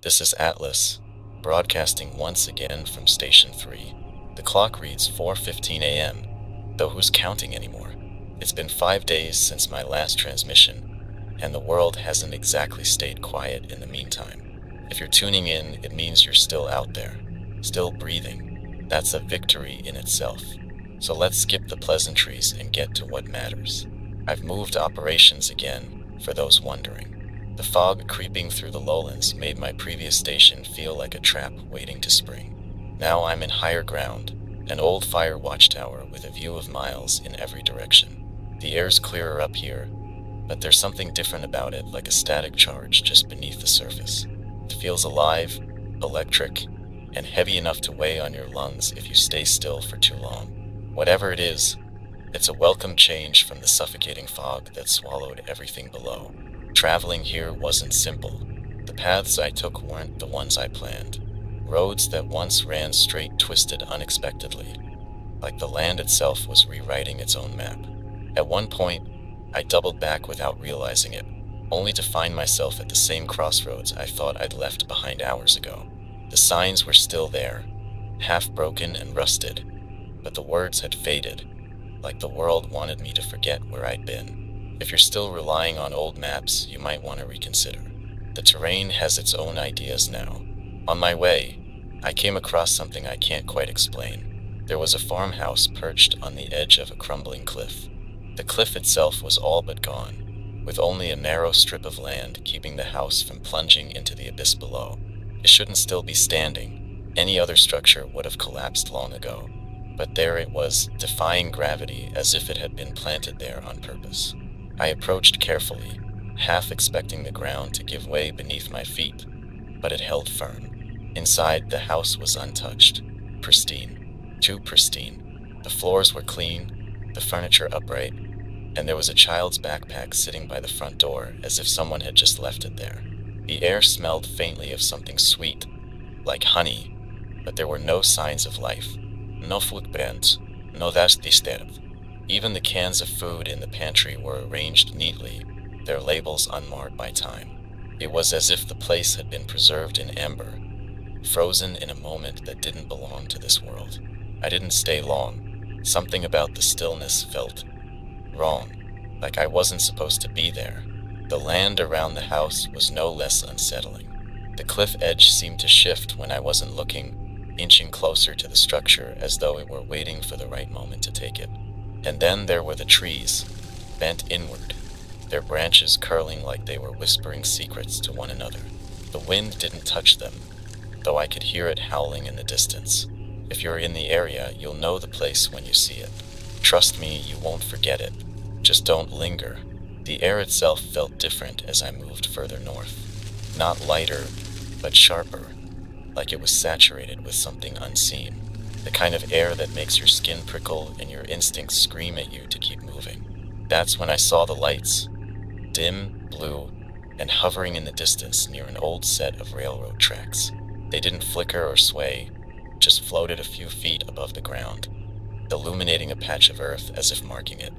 This is Atlas, broadcasting once again from Station 3. The clock reads 4:15 a.m., though who's counting anymore? It's been 5 days since my last transmission, and the world hasn't exactly stayed quiet in the meantime. If you're tuning in, it means you're still out there, still breathing. That's a victory in itself. So let's skip the pleasantries and get to what matters. I've moved operations again, for those wondering. The fog creeping through the lowlands made my previous station feel like a trap waiting to spring. Now I'm in higher ground, an old fire watchtower with a view of miles in every direction. The air's clearer up here, but there's something different about it, like a static charge just beneath the surface. It feels alive, electric, and heavy enough to weigh on your lungs if you stay still for too long. Whatever it is, it's a welcome change from the suffocating fog that swallowed everything below. Traveling here wasn't simple. The paths I took weren't the ones I planned. Roads that once ran straight twisted unexpectedly, like the land itself was rewriting its own map. At one point, I doubled back without realizing it, only to find myself at the same crossroads I thought I'd left behind hours ago. The signs were still there, half broken and rusted, but the words had faded, like the world wanted me to forget where I'd been. If you're still relying on old maps, you might want to reconsider. The terrain has its own ideas now. On my way, I came across something I can't quite explain. There was a farmhouse perched on the edge of a crumbling cliff. The cliff itself was all but gone, with only a narrow strip of land keeping the house from plunging into the abyss below. It shouldn't still be standing. Any other structure would have collapsed long ago. But there it was, defying gravity as if it had been planted there on purpose. I approached carefully, half expecting the ground to give way beneath my feet, but it held firm. Inside, the house was untouched, pristine, too pristine. The floors were clean, the furniture upright, and there was a child's backpack sitting by the front door as if someone had just left it there. The air smelled faintly of something sweet, like honey, but there were no signs of life. No footprints, no disturbed. Even the cans of food in the pantry were arranged neatly, their labels unmarred by time. It was as if the place had been preserved in amber, frozen in a moment that didn't belong to this world. I didn't stay long. Something about the stillness felt wrong, like I wasn't supposed to be there. The land around the house was no less unsettling. The cliff edge seemed to shift when I wasn't looking, inching closer to the structure as though it were waiting for the right moment to take it. And then there were the trees, bent inward, their branches curling like they were whispering secrets to one another. The wind didn't touch them, though I could hear it howling in the distance. If you're in the area, you'll know the place when you see it. Trust me, you won't forget it. Just don't linger. The air itself felt different as I moved further north. Not lighter, but sharper, like it was saturated with something unseen. The kind of air that makes your skin prickle and your instincts scream at you to keep moving. That's when I saw the lights, dim, blue, and hovering in the distance near an old set of railroad tracks. They didn't flicker or sway, just floated a few feet above the ground, illuminating a patch of earth as if marking it.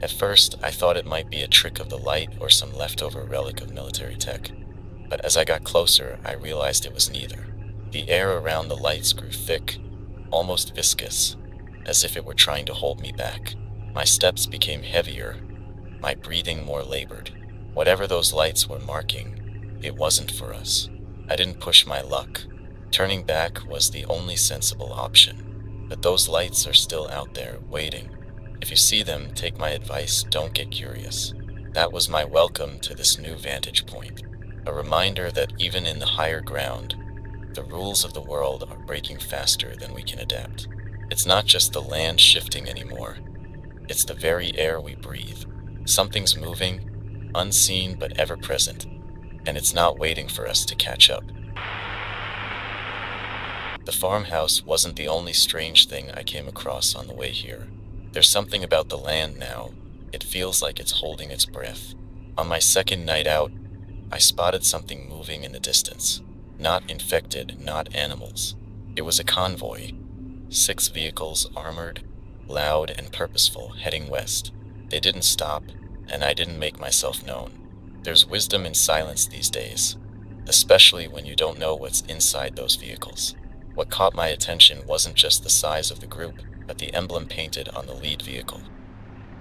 At first, I thought it might be a trick of the light or some leftover relic of military tech. But as I got closer, I realized it was neither. The air around the lights grew thick, almost viscous, as if it were trying to hold me back. My steps became heavier, my breathing more labored. Whatever those lights were marking, it wasn't for us. I didn't push my luck. Turning back was the only sensible option. But those lights are still out there, waiting. If you see them, take my advice, don't get curious. That was my welcome to this new vantage point. A reminder that even in the higher ground, the rules of the world are breaking faster than we can adapt. It's not just the land shifting anymore. It's the very air we breathe. Something's moving, unseen but ever present, and it's not waiting for us to catch up. The farmhouse wasn't the only strange thing I came across on the way here. There's something about the land now. It feels like it's holding its breath. On my second night out, I spotted something moving in the distance. Not infected, not animals. It was a convoy. 6 vehicles, armored, loud, and purposeful, heading west. They didn't stop, and I didn't make myself known. There's wisdom in silence these days. especially when you don't know what's inside those vehicles. What caught my attention wasn't just the size of the group, but the emblem painted on the lead vehicle.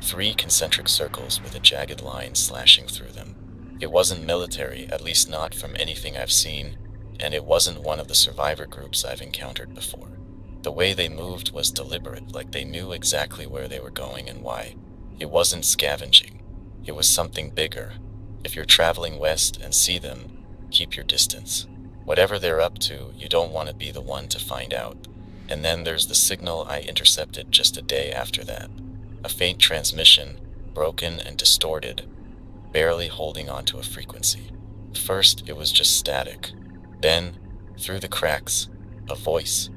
3 concentric circles with a jagged line slashing through them. It wasn't military, at least not from anything I've seen, and it wasn't one of the survivor groups I've encountered before. The way they moved was deliberate, like they knew exactly where they were going and why. It wasn't scavenging. It was something bigger. If you're traveling west and see them, keep your distance. Whatever they're up to, you don't want to be the one to find out. And then there's the signal I intercepted just a day after that. A faint transmission, broken and distorted, barely holding onto a frequency. First, it was just static. Then, through the cracks, a voice.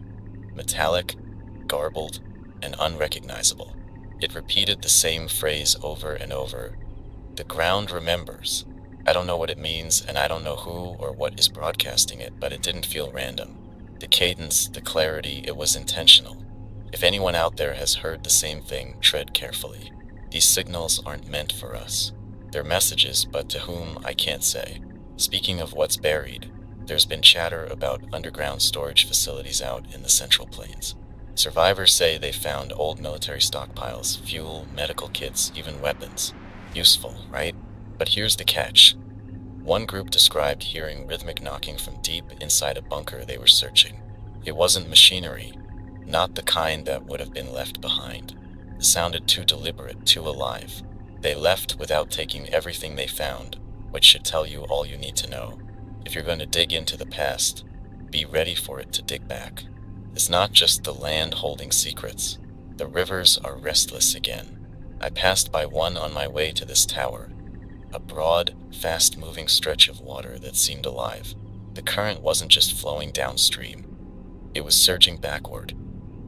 Metallic, garbled, and unrecognizable. It repeated the same phrase over and over. The ground remembers. I don't know what it means, and I don't know who or what is broadcasting it, but it didn't feel random. The cadence, the clarity, it was intentional. If anyone out there has heard the same thing, tread carefully. These signals aren't meant for us. They're messages, but to whom I can't say. Speaking of what's buried, there's been chatter about underground storage facilities out in the Central Plains. Survivors say they found old military stockpiles, fuel, medical kits, even weapons. Useful, right? But here's the catch. One group described hearing rhythmic knocking from deep inside a bunker they were searching. It wasn't machinery, not the kind that would have been left behind. It sounded too deliberate, too alive. They left without taking everything they found, which should tell you all you need to know. If you're going to dig into the past, be ready for it to dig back. It's not just the land holding secrets. The rivers are restless again. I passed by one on my way to this tower. A broad, fast-moving stretch of water that seemed alive. The current wasn't just flowing downstream. It was surging backward,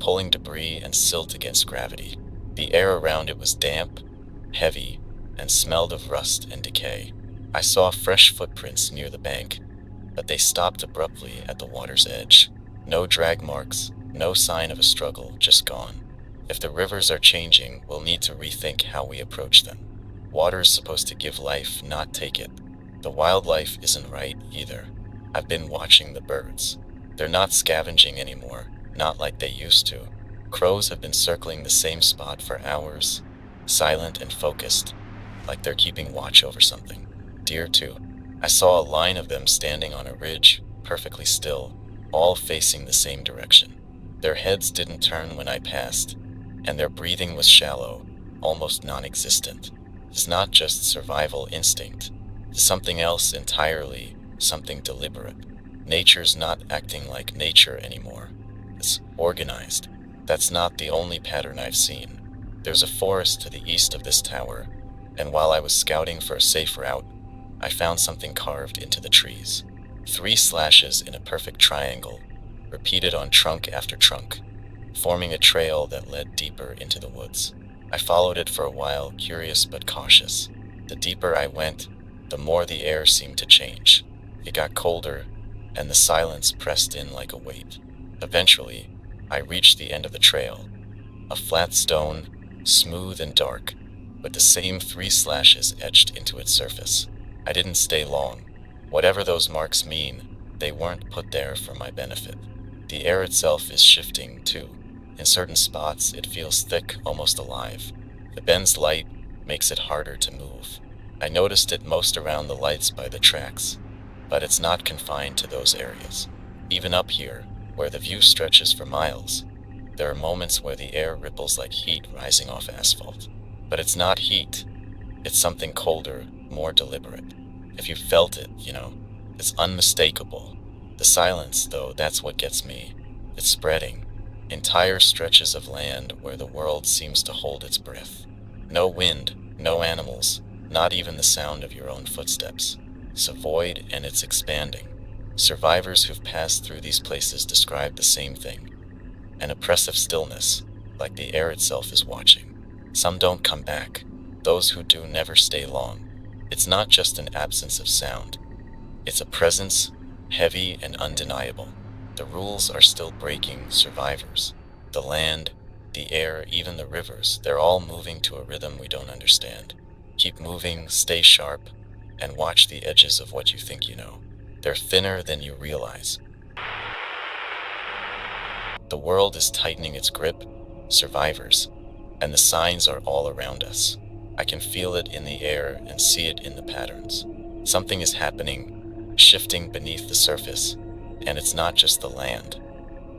pulling debris and silt against gravity. The air around it was damp, heavy, and smelled of rust and decay. I saw fresh footprints near the bank, but they stopped abruptly at the water's edge. No drag marks, no sign of a struggle, just gone. If the rivers are changing, we'll need to rethink how we approach them. Water's supposed to give life, not take it. The wildlife isn't right either. I've been watching the birds. They're not scavenging anymore, not like they used to. Crows have been circling the same spot for hours, silent and focused, like they're keeping watch over something. Deer too. I saw a line of them standing on a ridge, perfectly still, all facing the same direction. Their heads didn't turn when I passed, and their breathing was shallow, almost non-existent. It's not just survival instinct. It's something else entirely, something deliberate. Nature's not acting like nature anymore. It's organized. That's not the only pattern I've seen. There's a forest to the east of this tower, and while I was scouting for a safe route, I found something carved into the trees. 3 slashes in a perfect triangle, repeated on trunk after trunk, forming a trail that led deeper into the woods. I followed it for a while, curious but cautious. The deeper I went, the more the air seemed to change. It got colder, and the silence pressed in like a weight. Eventually, I reached the end of the trail. A flat stone, smooth and dark, with the same 3 slashes etched into its surface. I didn't stay long. Whatever those marks mean, they weren't put there for my benefit. The air itself is shifting, too. In certain spots, it feels thick, almost alive. The bend's light makes it harder to move. I noticed it most around the lights by the tracks, but it's not confined to those areas. Even up here, where the view stretches for miles, there are moments where the air ripples like heat rising off asphalt. But it's not heat. It's something colder, more deliberate. If you felt it, it's unmistakable. The silence, though, that's what gets me. It's spreading. Entire stretches of land where the world seems to hold its breath. No wind, no animals, not even the sound of your own footsteps. It's a void and it's expanding. Survivors who've passed through these places describe the same thing. An oppressive stillness, like the air itself is watching. Some don't come back. Those who do never stay long. It's not just an absence of sound. It's a presence, heavy and undeniable. The rules are still breaking survivors. The land, the air, even the rivers, they're all moving to a rhythm we don't understand. Keep moving, stay sharp, and watch the edges of what you think you know. They're thinner than you realize. The world is tightening its grip, survivors, and the signs are all around us. I can feel it in the air and see it in the patterns. Something is happening, shifting beneath the surface, and it's not just the land,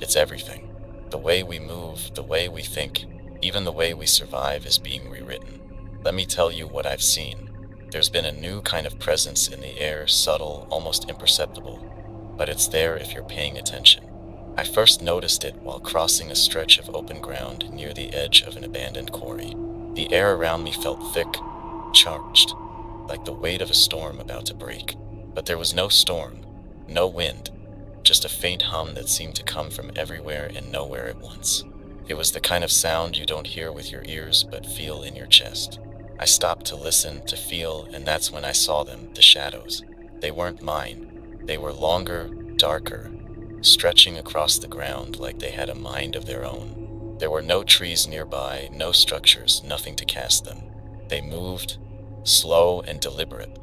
it's everything. The way we move, the way we think, even the way we survive is being rewritten. Let me tell you what I've seen. There's been a new kind of presence in the air, subtle, almost imperceptible, but it's there if you're paying attention. I first noticed it while crossing a stretch of open ground near the edge of an abandoned quarry. The air around me felt thick, charged, like the weight of a storm about to break. But there was no storm, no wind, just a faint hum that seemed to come from everywhere and nowhere at once. It was the kind of sound you don't hear with your ears but feel in your chest. I stopped to listen, to feel, and that's when I saw them, the shadows. They weren't mine. They were longer, darker, stretching across the ground like they had a mind of their own. There were no trees nearby, no structures, nothing to cast them. They moved, slow and deliberate,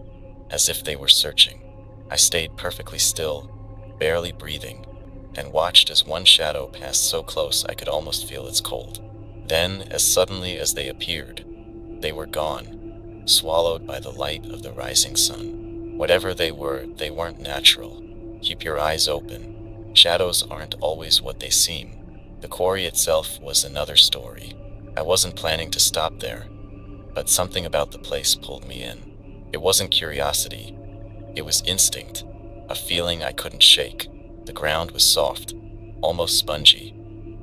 as if they were searching. I stayed perfectly still, barely breathing, and watched as one shadow passed so close I could almost feel its cold. Then, as suddenly as they appeared, they were gone, swallowed by the light of the rising sun. Whatever they weren't natural. Keep your eyes open. Shadows aren't always what they seem. The quarry itself was another story. I wasn't planning to stop there, but something about the place pulled me in. It wasn't curiosity, it was instinct, a feeling I couldn't shake. The ground was soft, almost spongy,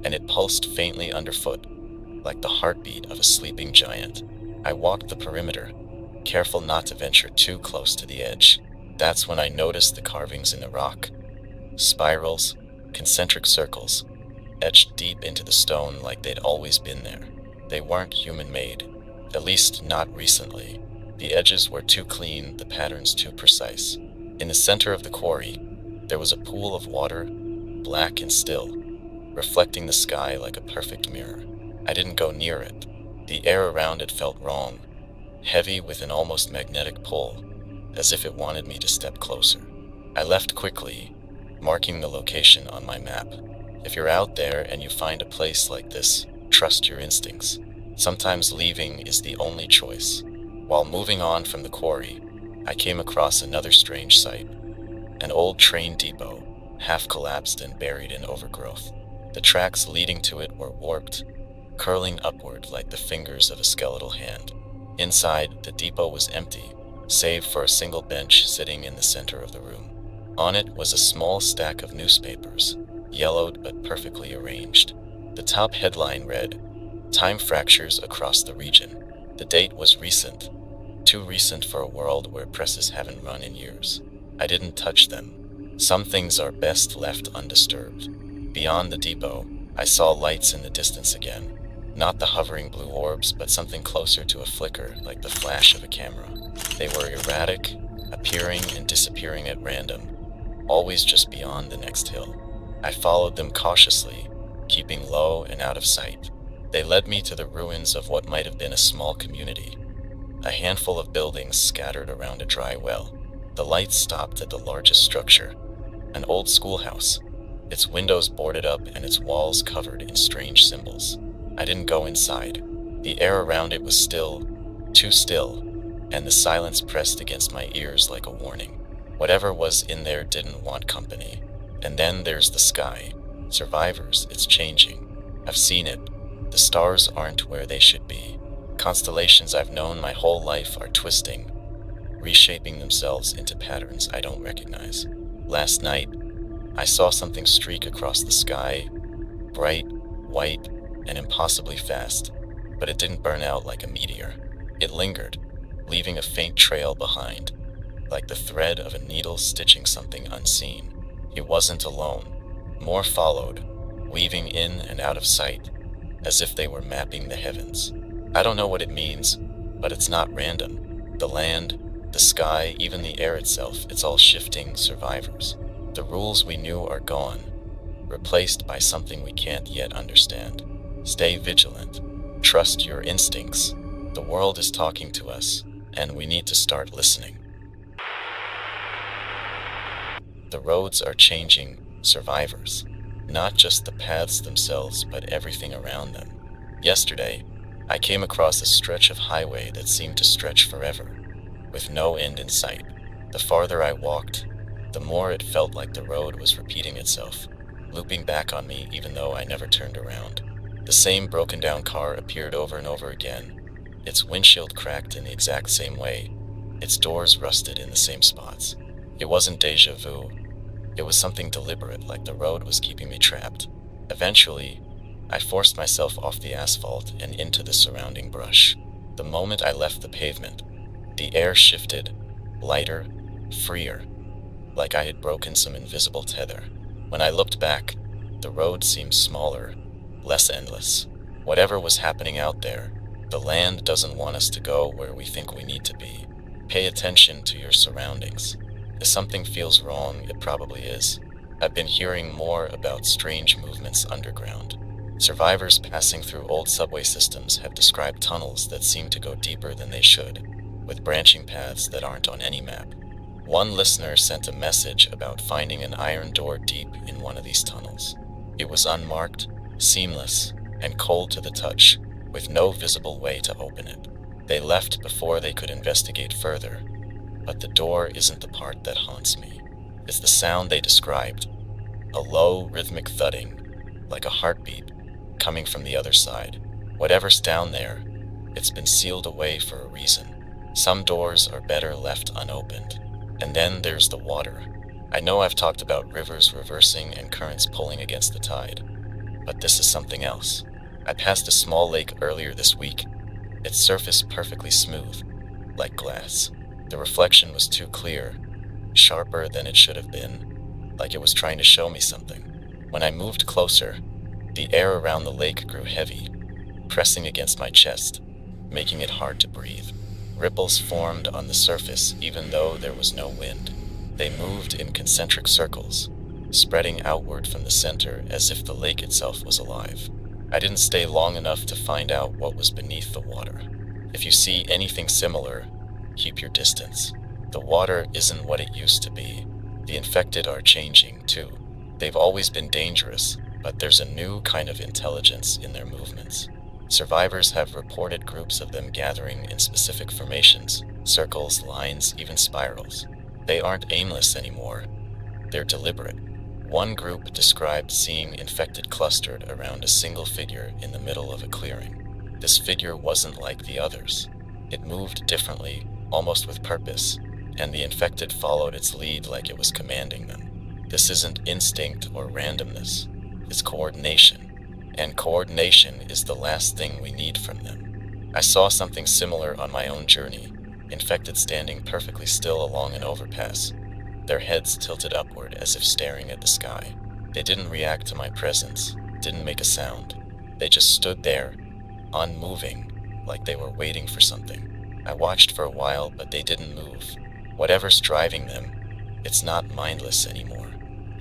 and it pulsed faintly underfoot, like the heartbeat of a sleeping giant. I walked the perimeter, careful not to venture too close to the edge. That's when I noticed the carvings in the rock. Spirals, concentric circles, etched deep into the stone like they'd always been there. They weren't human-made, at least not recently. The edges were too clean, the patterns too precise. In the center of the quarry, there was a pool of water, black and still, reflecting the sky like a perfect mirror. I didn't go near it. The air around it felt wrong, heavy with an almost magnetic pull, as if it wanted me to step closer. I left quickly, marking the location on my map. If you're out there and you find a place like this, trust your instincts. Sometimes leaving is the only choice. While moving on from the quarry, I came across another strange sight. An old train depot, half collapsed and buried in overgrowth. The tracks leading to it were warped, curling upward like the fingers of a skeletal hand. Inside, the depot was empty, save for a single bench sitting in the center of the room. On it was a small stack of newspapers, yellowed but perfectly arranged. The top headline read, "Time Fractures Across the Region." The date was recent, too recent for a world where presses haven't run in years. I didn't touch them. Some things are best left undisturbed. Beyond the depot, I saw lights in the distance again. Not the hovering blue orbs, but something closer to a flicker, like the flash of a camera. They were erratic, appearing and disappearing at random, always just beyond the next hill. I followed them cautiously, keeping low and out of sight. They led me to the ruins of what might have been a small community, a handful of buildings scattered around a dry well. The lights stopped at the largest structure, an old schoolhouse, its windows boarded up and its walls covered in strange symbols. I didn't go inside. The air around it was still, too still, and the silence pressed against my ears like a warning. Whatever was in there didn't want company. And then there's the sky. Survivors, it's changing. I've seen it. The stars aren't where they should be. Constellations I've known my whole life are twisting, reshaping themselves into patterns I don't recognize. Last night, I saw something streak across the sky, bright, white, and impossibly fast, but it didn't burn out like a meteor. It lingered, leaving a faint trail behind, like the thread of a needle stitching something unseen. It wasn't alone. More followed, weaving in and out of sight, as if they were mapping the heavens. I don't know what it means, but it's not random. The land, the sky, even the air itself, it's all shifting survivors. The rules we knew are gone, replaced by something we can't yet understand. Stay vigilant. Trust your instincts. The world is talking to us, and we need to start listening. The roads are changing survivors, not just the paths themselves, but everything around them. Yesterday, I came across a stretch of highway that seemed to stretch forever, with no end in sight. The farther I walked, the more it felt like the road was repeating itself, looping back on me even though I never turned around. The same broken down car appeared over and over again, its windshield cracked in the exact same way, its doors rusted in the same spots. It wasn't deja vu, it was something deliberate, like the road was keeping me trapped. Eventually, I forced myself off the asphalt and into the surrounding brush. The moment I left the pavement, the air shifted, lighter, freer, like I had broken some invisible tether. When I looked back, the road seemed smaller, less endless. Whatever was happening out there, the land doesn't want us to go where we think we need to be. Pay attention to your surroundings. If something feels wrong, it probably is. I've been hearing more about strange movements underground. Survivors passing through old subway systems have described tunnels that seem to go deeper than they should, with branching paths that aren't on any map. One listener sent a message about finding an iron door deep in one of these tunnels. It was unmarked, seamless, and cold to the touch, with no visible way to open it. They left before they could investigate further, but the door isn't the part that haunts me. It's the sound they described, a low, rhythmic thudding, like a heartbeat, coming from the other side. Whatever's down there, it's been sealed away for a reason. Some doors are better left unopened. And then there's the water. I know I've talked about rivers reversing and currents pulling against the tide, but this is something else. I passed a small lake earlier this week, its surface perfectly smooth, like glass. The reflection was too clear, sharper than it should have been, like it was trying to show me something. When I moved closer, the air around the lake grew heavy, pressing against my chest, making it hard to breathe. Ripples formed on the surface even though there was no wind. They moved in concentric circles, spreading outward from the center as if the lake itself was alive. I didn't stay long enough to find out what was beneath the water. If you see anything similar, keep your distance. The water isn't what it used to be. The infected are changing too. They've always been dangerous, but there's a new kind of intelligence in their movements. Survivors have reported groups of them gathering in specific formations, circles, lines, even spirals. They aren't aimless anymore. They're deliberate. One group described seeing infected clustered around a single figure in the middle of a clearing. This figure wasn't like the others. It moved differently, almost with purpose, and the infected followed its lead like it was commanding them. This isn't instinct or randomness. It's coordination. And coordination is the last thing we need from them. I saw something similar on my own journey, infected standing perfectly still along an overpass, their heads tilted upward as if staring at the sky. They didn't react to my presence, didn't make a sound. They just stood there, unmoving, like they were waiting for something. I watched for a while, but they didn't move. Whatever's driving them, it's not mindless anymore.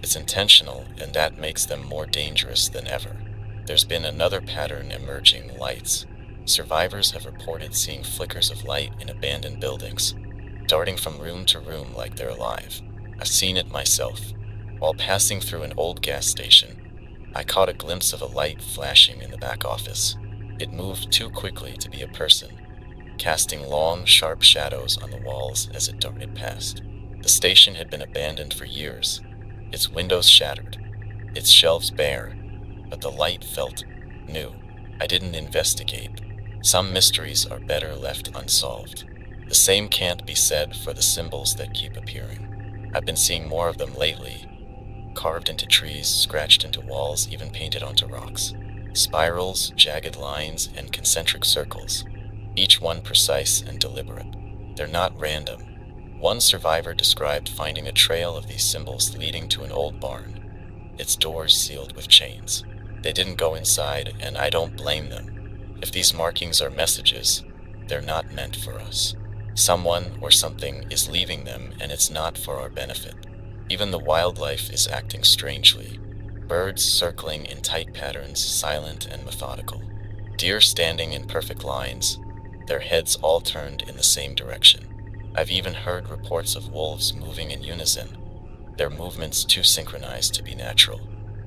It's intentional, and that makes them more dangerous than ever. There's been another pattern emerging: lights. Survivors have reported seeing flickers of light in abandoned buildings, darting from room to room like they're alive. I've seen it myself. While passing through an old gas station, I caught a glimpse of a light flashing in the back office. It moved too quickly to be a person, casting long, sharp shadows on the walls as it darted past. The station had been abandoned for years, its windows shattered, its shelves bare, but the light felt new. I didn't investigate. Some mysteries are better left unsolved. The same can't be said for the symbols that keep appearing. I've been seeing more of them lately, carved into trees, scratched into walls, even painted onto rocks. Spirals, jagged lines, and concentric circles, each one precise and deliberate. They're not random. One survivor described finding a trail of these symbols leading to an old barn, its doors sealed with chains. They didn't go inside, and I don't blame them. If these markings are messages, they're not meant for us. Someone or something is leaving them, and it's not for our benefit. Even the wildlife is acting strangely. Birds circling in tight patterns, silent and methodical. Deer standing in perfect lines, their heads all turned in the same direction. I've even heard reports of wolves moving in unison, their movements too synchronized to be natural.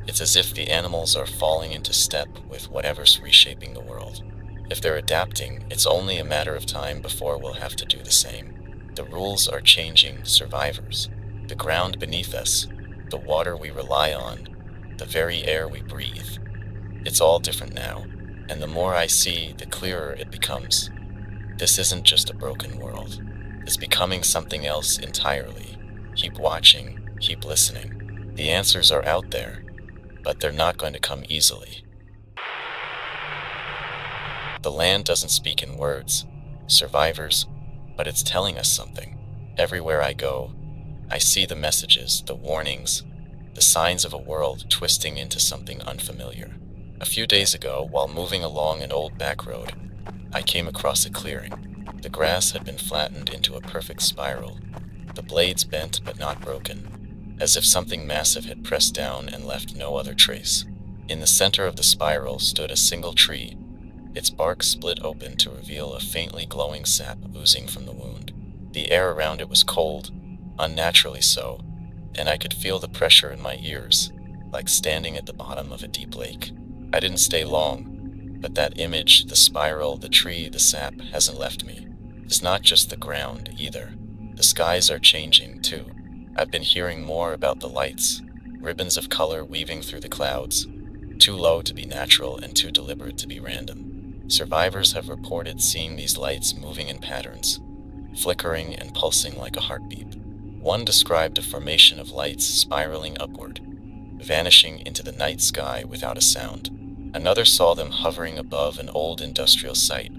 It's as if the animals are falling into step with whatever's reshaping the world. If they're adapting, it's only a matter of time before we'll have to do the same. The rules are changing survivors. The ground beneath us, the water we rely on, the very air we breathe. It's all different now, and the more I see, the clearer it becomes. This isn't just a broken world. It's becoming something else entirely. Keep watching, keep listening. The answers are out there, but they're not going to come easily. The land doesn't speak in words, survivors, but it's telling us something. Everywhere I go, I see the messages, the warnings, the signs of a world twisting into something unfamiliar. A few days ago, while moving along an old back road, I came across a clearing. The grass had been flattened into a perfect spiral, the blades bent but not broken, as if something massive had pressed down and left no other trace. In the center of the spiral stood a single tree, its bark split open to reveal a faintly glowing sap oozing from the wound. The air around it was cold, unnaturally so, and I could feel the pressure in my ears, like standing at the bottom of a deep lake. I didn't stay long, but that image, the spiral, the tree, the sap, hasn't left me. It's not just the ground, either. The skies are changing, too. I've been hearing more about the lights, ribbons of color weaving through the clouds, too low to be natural and too deliberate to be random. Survivors have reported seeing these lights moving in patterns, flickering and pulsing like a heartbeat. One described a formation of lights spiraling upward, vanishing into the night sky without a sound. Another saw them hovering above an old industrial site,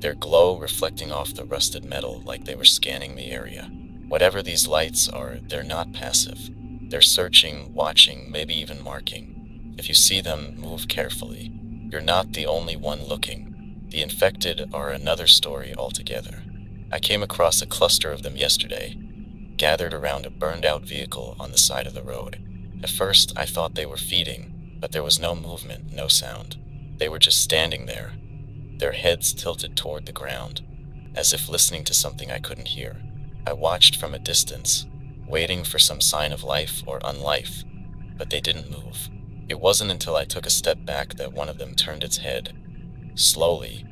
their glow reflecting off the rusted metal like they were scanning the area. Whatever these lights are, they're not passive. They're searching, watching, maybe even marking. If you see them, move carefully. You're not the only one looking. The infected are another story altogether. I came across a cluster of them yesterday, gathered around a burned-out vehicle on the side of the road. At first, I thought they were feeding, but there was no movement, no sound. They were just standing there, their heads tilted toward the ground, as if listening to something I couldn't hear. I watched from a distance, waiting for some sign of life or unlife, but they didn't move. It wasn't until I took a step back that one of them turned its head, slowly,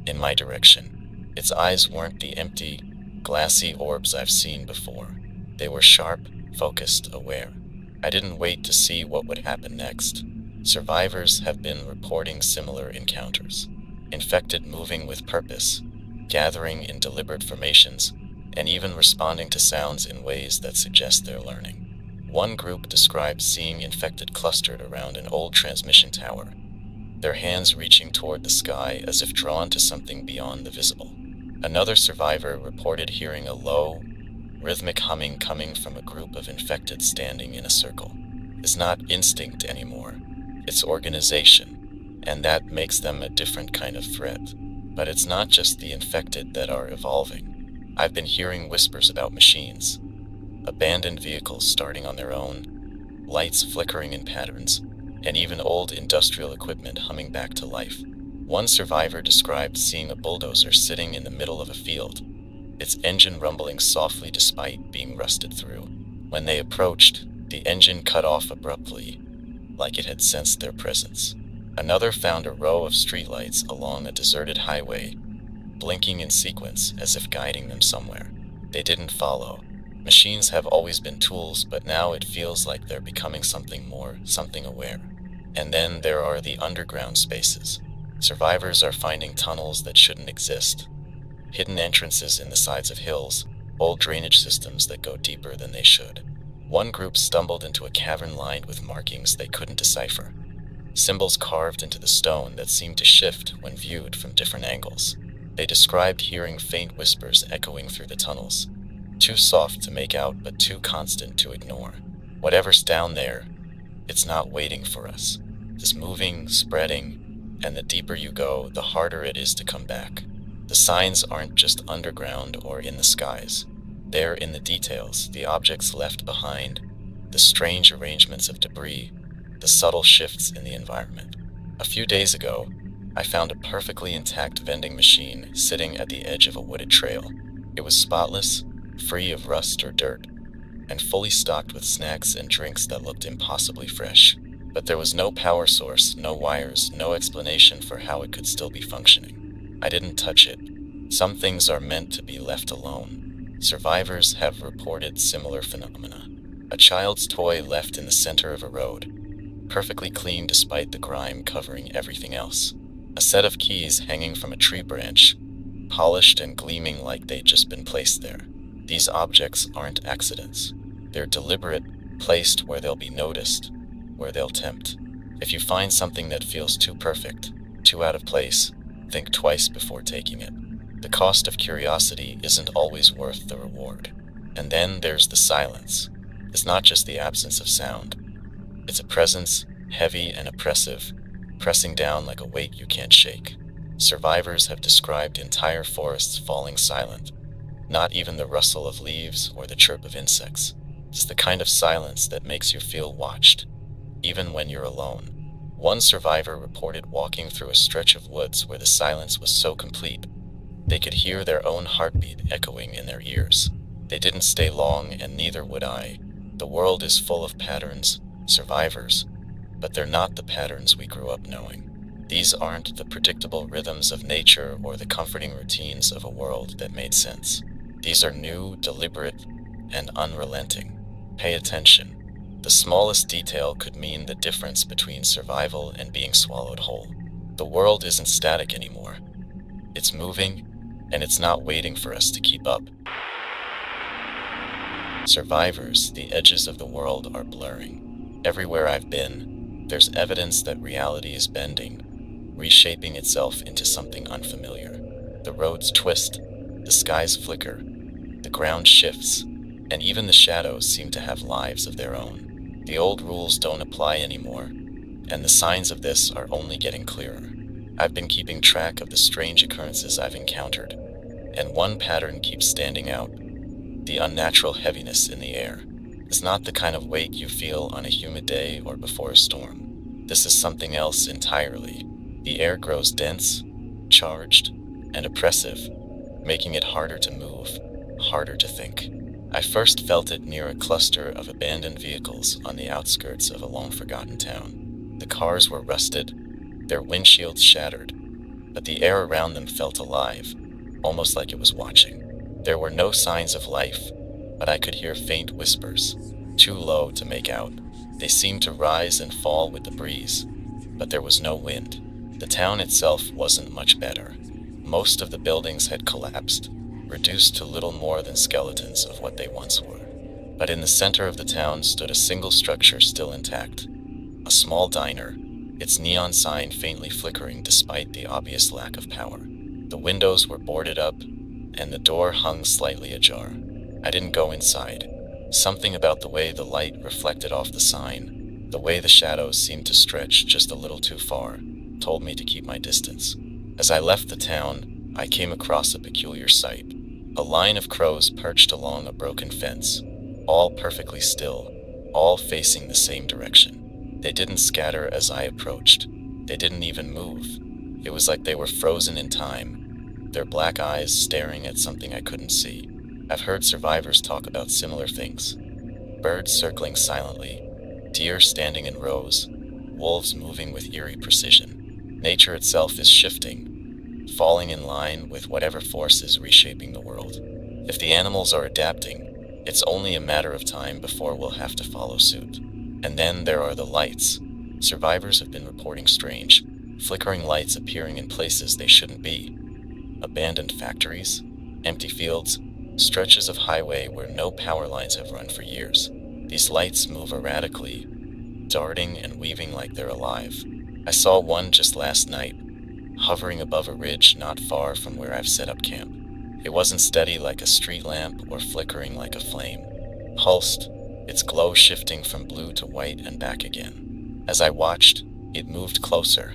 in my direction. Its eyes weren't the empty, glassy orbs I've seen before. They were sharp, focused, aware. I didn't wait to see what would happen next. Survivors have been reporting similar encounters. Infected moving with purpose, gathering in deliberate formations, and even responding to sounds in ways that suggest they're learning. One group described seeing infected clustered around an old transmission tower, their hands reaching toward the sky as if drawn to something beyond the visible. Another survivor reported hearing a low, rhythmic humming coming from a group of infected standing in a circle. It's not instinct anymore, it's organization, and that makes them a different kind of threat. But it's not just the infected that are evolving. I've been hearing whispers about machines, abandoned vehicles starting on their own, lights flickering in patterns, and even old industrial equipment humming back to life. One survivor described seeing a bulldozer sitting in the middle of a field, its engine rumbling softly despite being rusted through. When they approached, the engine cut off abruptly, like it had sensed their presence. Another found a row of streetlights along a deserted highway, blinking in sequence as if guiding them somewhere. They didn't follow. Machines have always been tools, but now it feels like they're becoming something more, something aware. And then there are the underground spaces. Survivors are finding tunnels that shouldn't exist, hidden entrances in the sides of hills, old drainage systems that go deeper than they should. One group stumbled into a cavern lined with markings they couldn't decipher, symbols carved into the stone that seemed to shift when viewed from different angles. They described hearing faint whispers echoing through the tunnels, too soft to make out but too constant to ignore. Whatever's down there, it's not waiting for us. It's moving, spreading, and the deeper you go, the harder it is to come back. The signs aren't just underground or in the skies. They're in the details, the objects left behind, the strange arrangements of debris, the subtle shifts in the environment. A few days ago, I found a perfectly intact vending machine sitting at the edge of a wooded trail. It was spotless, free of rust or dirt, and fully stocked with snacks and drinks that looked impossibly fresh. But there was no power source, no wires, no explanation for how it could still be functioning. I didn't touch it. Some things are meant to be left alone. Survivors have reported similar phenomena. A child's toy left in the center of a road, perfectly clean despite the grime covering everything else. A set of keys hanging from a tree branch, polished and gleaming like they'd just been placed there. These objects aren't accidents. They're deliberate, placed where they'll be noticed, where they'll tempt. If you find something that feels too perfect, too out of place, think twice before taking it. The cost of curiosity isn't always worth the reward. And then there's the silence. It's not just the absence of sound. It's a presence, heavy and oppressive, pressing down like a weight you can't shake. Survivors have described entire forests falling silent. Not even the rustle of leaves or the chirp of insects. It's the kind of silence that makes you feel watched, even when you're alone. One survivor reported walking through a stretch of woods where the silence was so complete, they could hear their own heartbeat echoing in their ears. They didn't stay long, and neither would I. The world is full of patterns, survivors, but they're not the patterns we grew up knowing. These aren't the predictable rhythms of nature or the comforting routines of a world that made sense. These are new, deliberate, and unrelenting. Pay attention. The smallest detail could mean the difference between survival and being swallowed whole. The world isn't static anymore. It's moving, and it's not waiting for us to keep up. Survivors, the edges of the world are blurring. Everywhere I've been, there's evidence that reality is bending, reshaping itself into something unfamiliar. The roads twist, the skies flicker, the ground shifts, and even the shadows seem to have lives of their own. The old rules don't apply anymore, and the signs of this are only getting clearer. I've been keeping track of the strange occurrences I've encountered, and one pattern keeps standing out. The unnatural heaviness in the air. It's not the kind of weight you feel on a humid day or before a storm. This is something else entirely. The air grows dense, charged, and oppressive, making it harder to move, harder to think. I first felt it near a cluster of abandoned vehicles on the outskirts of a long-forgotten town. The cars were rusted, their windshields shattered, but the air around them felt alive, almost like it was watching. There were no signs of life, but I could hear faint whispers, too low to make out. They seemed to rise and fall with the breeze, but there was no wind. The town itself wasn't much better. Most of the buildings had collapsed, reduced to little more than skeletons of what they once were. But in the center of the town stood a single structure still intact, a small diner, its neon sign faintly flickering despite the obvious lack of power. The windows were boarded up, and the door hung slightly ajar. I didn't go inside. Something about the way the light reflected off the sign, the way the shadows seemed to stretch just a little too far, told me to keep my distance. As I left the town, I came across a peculiar sight. A line of crows perched along a broken fence, all perfectly still, all facing the same direction. They didn't scatter as I approached. They didn't even move. It was like they were frozen in time, their black eyes staring at something I couldn't see. I've heard survivors talk about similar things. Birds circling silently, deer standing in rows, wolves moving with eerie precision. Nature itself is shifting, falling in line with whatever force is reshaping the world. If the animals are adapting, it's only a matter of time before we'll have to follow suit. And then there are the lights. Survivors have been reporting strange, flickering lights appearing in places they shouldn't be. Abandoned factories, empty fields, stretches of highway where no power lines have run for years. These lights move erratically, darting and weaving like they're alive. I saw one just last night, hovering above a ridge not far from where I've set up camp. It wasn't steady like a street lamp or flickering like a flame. Pulsed, its glow shifting from blue to white and back again. As I watched, it moved closer,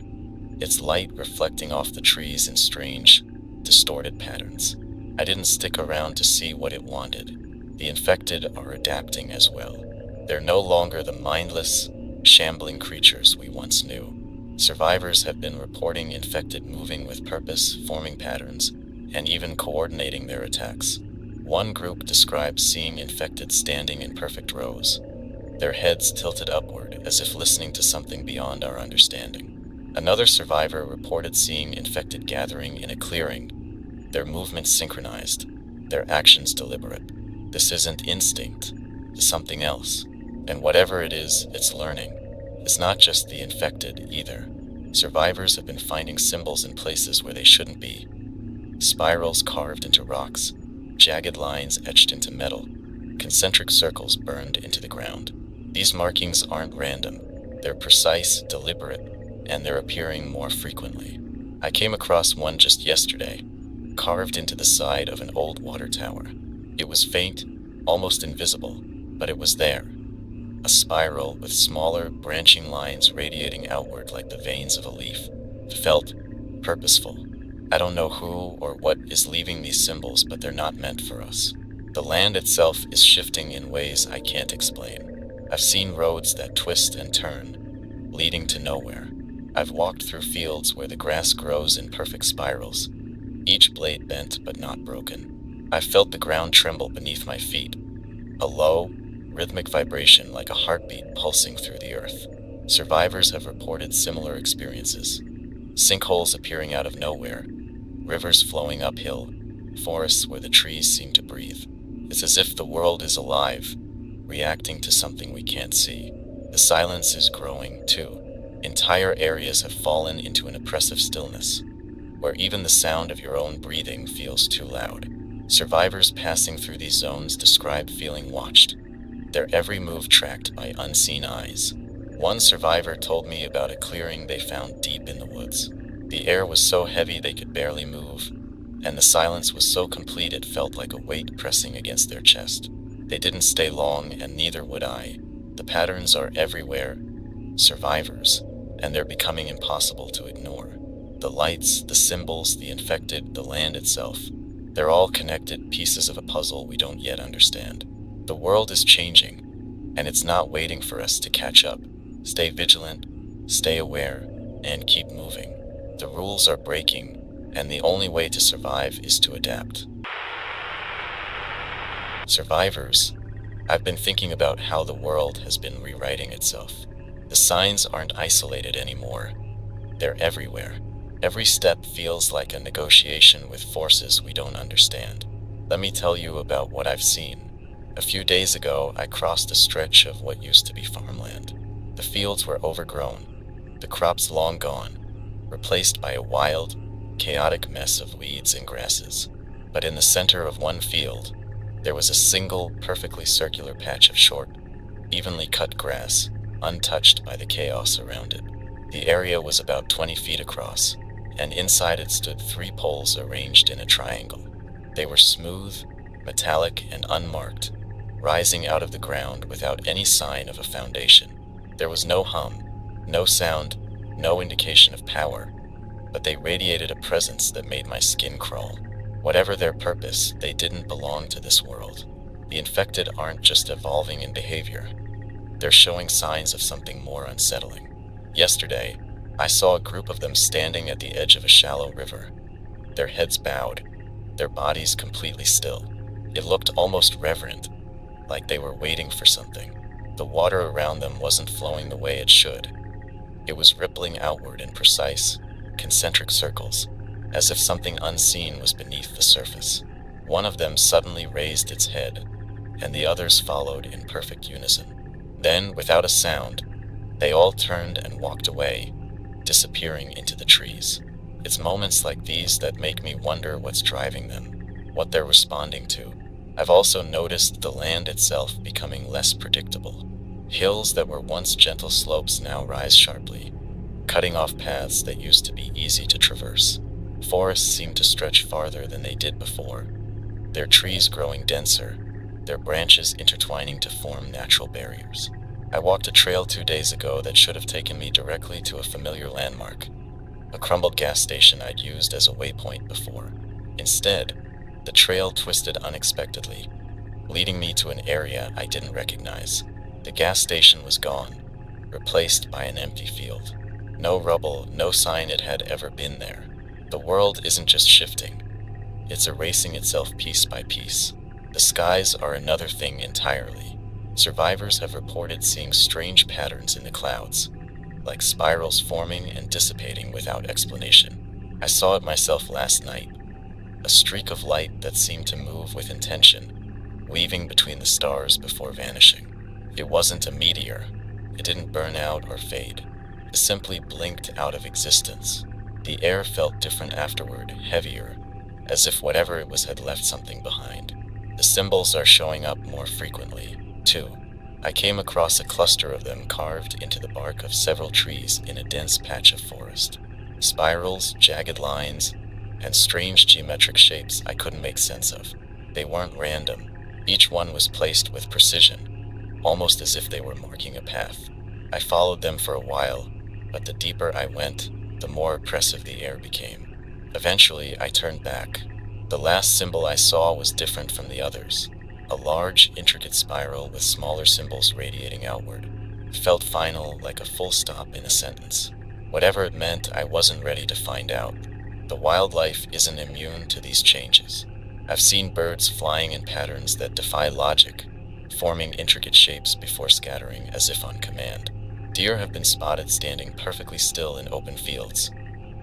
its light reflecting off the trees in strange, distorted patterns. I didn't stick around to see what it wanted. The infected are adapting as well. They're no longer the mindless, shambling creatures we once knew. Survivors have been reporting infected moving with purpose, forming patterns, and even coordinating their attacks. One group described seeing infected standing in perfect rows, their heads tilted upward as if listening to something beyond our understanding. Another survivor reported seeing infected gathering in a clearing, their movements synchronized, their actions deliberate. This isn't instinct, it's something else. And whatever it is, it's learning. It's not just the infected, either. Survivors have been finding symbols in places where they shouldn't be. Spirals carved into rocks, jagged lines etched into metal, concentric circles burned into the ground. These markings aren't random. They're precise, deliberate, and they're appearing more frequently. I came across one just yesterday, carved into the side of an old water tower. It was faint, almost invisible, but it was there. A spiral with smaller, branching lines radiating outward like the veins of a leaf. It felt purposeful. I don't know who or what is leaving these symbols, but they're not meant for us. The land itself is shifting in ways I can't explain. I've seen roads that twist and turn, leading to nowhere. I've walked through fields where the grass grows in perfect spirals, each blade bent but not broken. I've felt the ground tremble beneath my feet, a low, rhythmic vibration like a heartbeat pulsing through the earth. Survivors have reported similar experiences. Sinkholes appearing out of nowhere, rivers flowing uphill, forests where the trees seem to breathe. It's as if the world is alive, reacting to something we can't see. The silence is growing, too. Entire areas have fallen into an oppressive stillness, where even the sound of your own breathing feels too loud. Survivors passing through these zones describe feeling watched, their every move tracked by unseen eyes. One survivor told me about a clearing they found deep in the woods. The air was so heavy they could barely move, and the silence was so complete it felt like a weight pressing against their chest. They didn't stay long, and neither would I. The patterns are everywhere. Survivors, and they're becoming impossible to ignore. The lights, the symbols, the infected, the land itself. They're all connected pieces of a puzzle we don't yet understand. The world is changing, and it's not waiting for us to catch up. Stay vigilant, stay aware, and keep moving. The rules are breaking, and the only way to survive is to adapt. Survivors, I've been thinking about how the world has been rewriting itself. The signs aren't isolated anymore. They're everywhere. Every step feels like a negotiation with forces we don't understand. Let me tell you about what I've seen. A few days ago, I crossed a stretch of what used to be farmland. The fields were overgrown, the crops long gone, replaced by a wild, chaotic mess of weeds and grasses. But in the center of one field, there was a single, perfectly circular patch of short, evenly cut grass, untouched by the chaos around it. The area was about 20 feet across, and inside it stood 3 poles arranged in a triangle. They were smooth, metallic, and unmarked, rising out of the ground without any sign of a foundation. There was no hum, no sound, no indication of power, but they radiated a presence that made my skin crawl. Whatever their purpose, they didn't belong to this world. The infected aren't just evolving in behavior. They're showing signs of something more unsettling. Yesterday, I saw a group of them standing at the edge of a shallow river, their heads bowed, their bodies completely still. It looked almost reverent, like they were waiting for something. The water around them wasn't flowing the way it should. It was rippling outward in precise, concentric circles, as if something unseen was beneath the surface. One of them suddenly raised its head, and the others followed in perfect unison. Then, without a sound, they all turned and walked away, disappearing into the trees. It's moments like these that make me wonder what's driving them, what they're responding to. I've also noticed the land itself becoming less predictable. Hills that were once gentle slopes now rise sharply, cutting off paths that used to be easy to traverse. Forests seem to stretch farther than they did before, their trees growing denser, their branches intertwining to form natural barriers. I walked a trail 2 days ago that should have taken me directly to a familiar landmark, a crumbled gas station I'd used as a waypoint before. Instead, the trail twisted unexpectedly, leading me to an area I didn't recognize. The gas station was gone, replaced by an empty field. No rubble, no sign it had ever been there. The world isn't just shifting, it's erasing itself piece by piece. The skies are another thing entirely. Survivors have reported seeing strange patterns in the clouds, like spirals forming and dissipating without explanation. I saw it myself last night, a streak of light that seemed to move with intention, weaving between the stars before vanishing. It wasn't a meteor. It didn't burn out or fade. It simply blinked out of existence. The air felt different afterward, heavier, as if whatever it was had left something behind. The symbols are showing up more frequently, too. I came across a cluster of them carved into the bark of several trees in a dense patch of forest. Spirals, jagged lines, and strange geometric shapes I couldn't make sense of. They weren't random. Each one was placed with precision, almost as if they were marking a path. I followed them for a while, but the deeper I went, the more oppressive the air became. Eventually, I turned back. The last symbol I saw was different from the others. A large, intricate spiral with smaller symbols radiating outward. It felt final, like a full stop in a sentence. Whatever it meant, I wasn't ready to find out. The wildlife isn't immune to these changes. I've seen birds flying in patterns that defy logic, forming intricate shapes before scattering as if on command. Deer have been spotted standing perfectly still in open fields,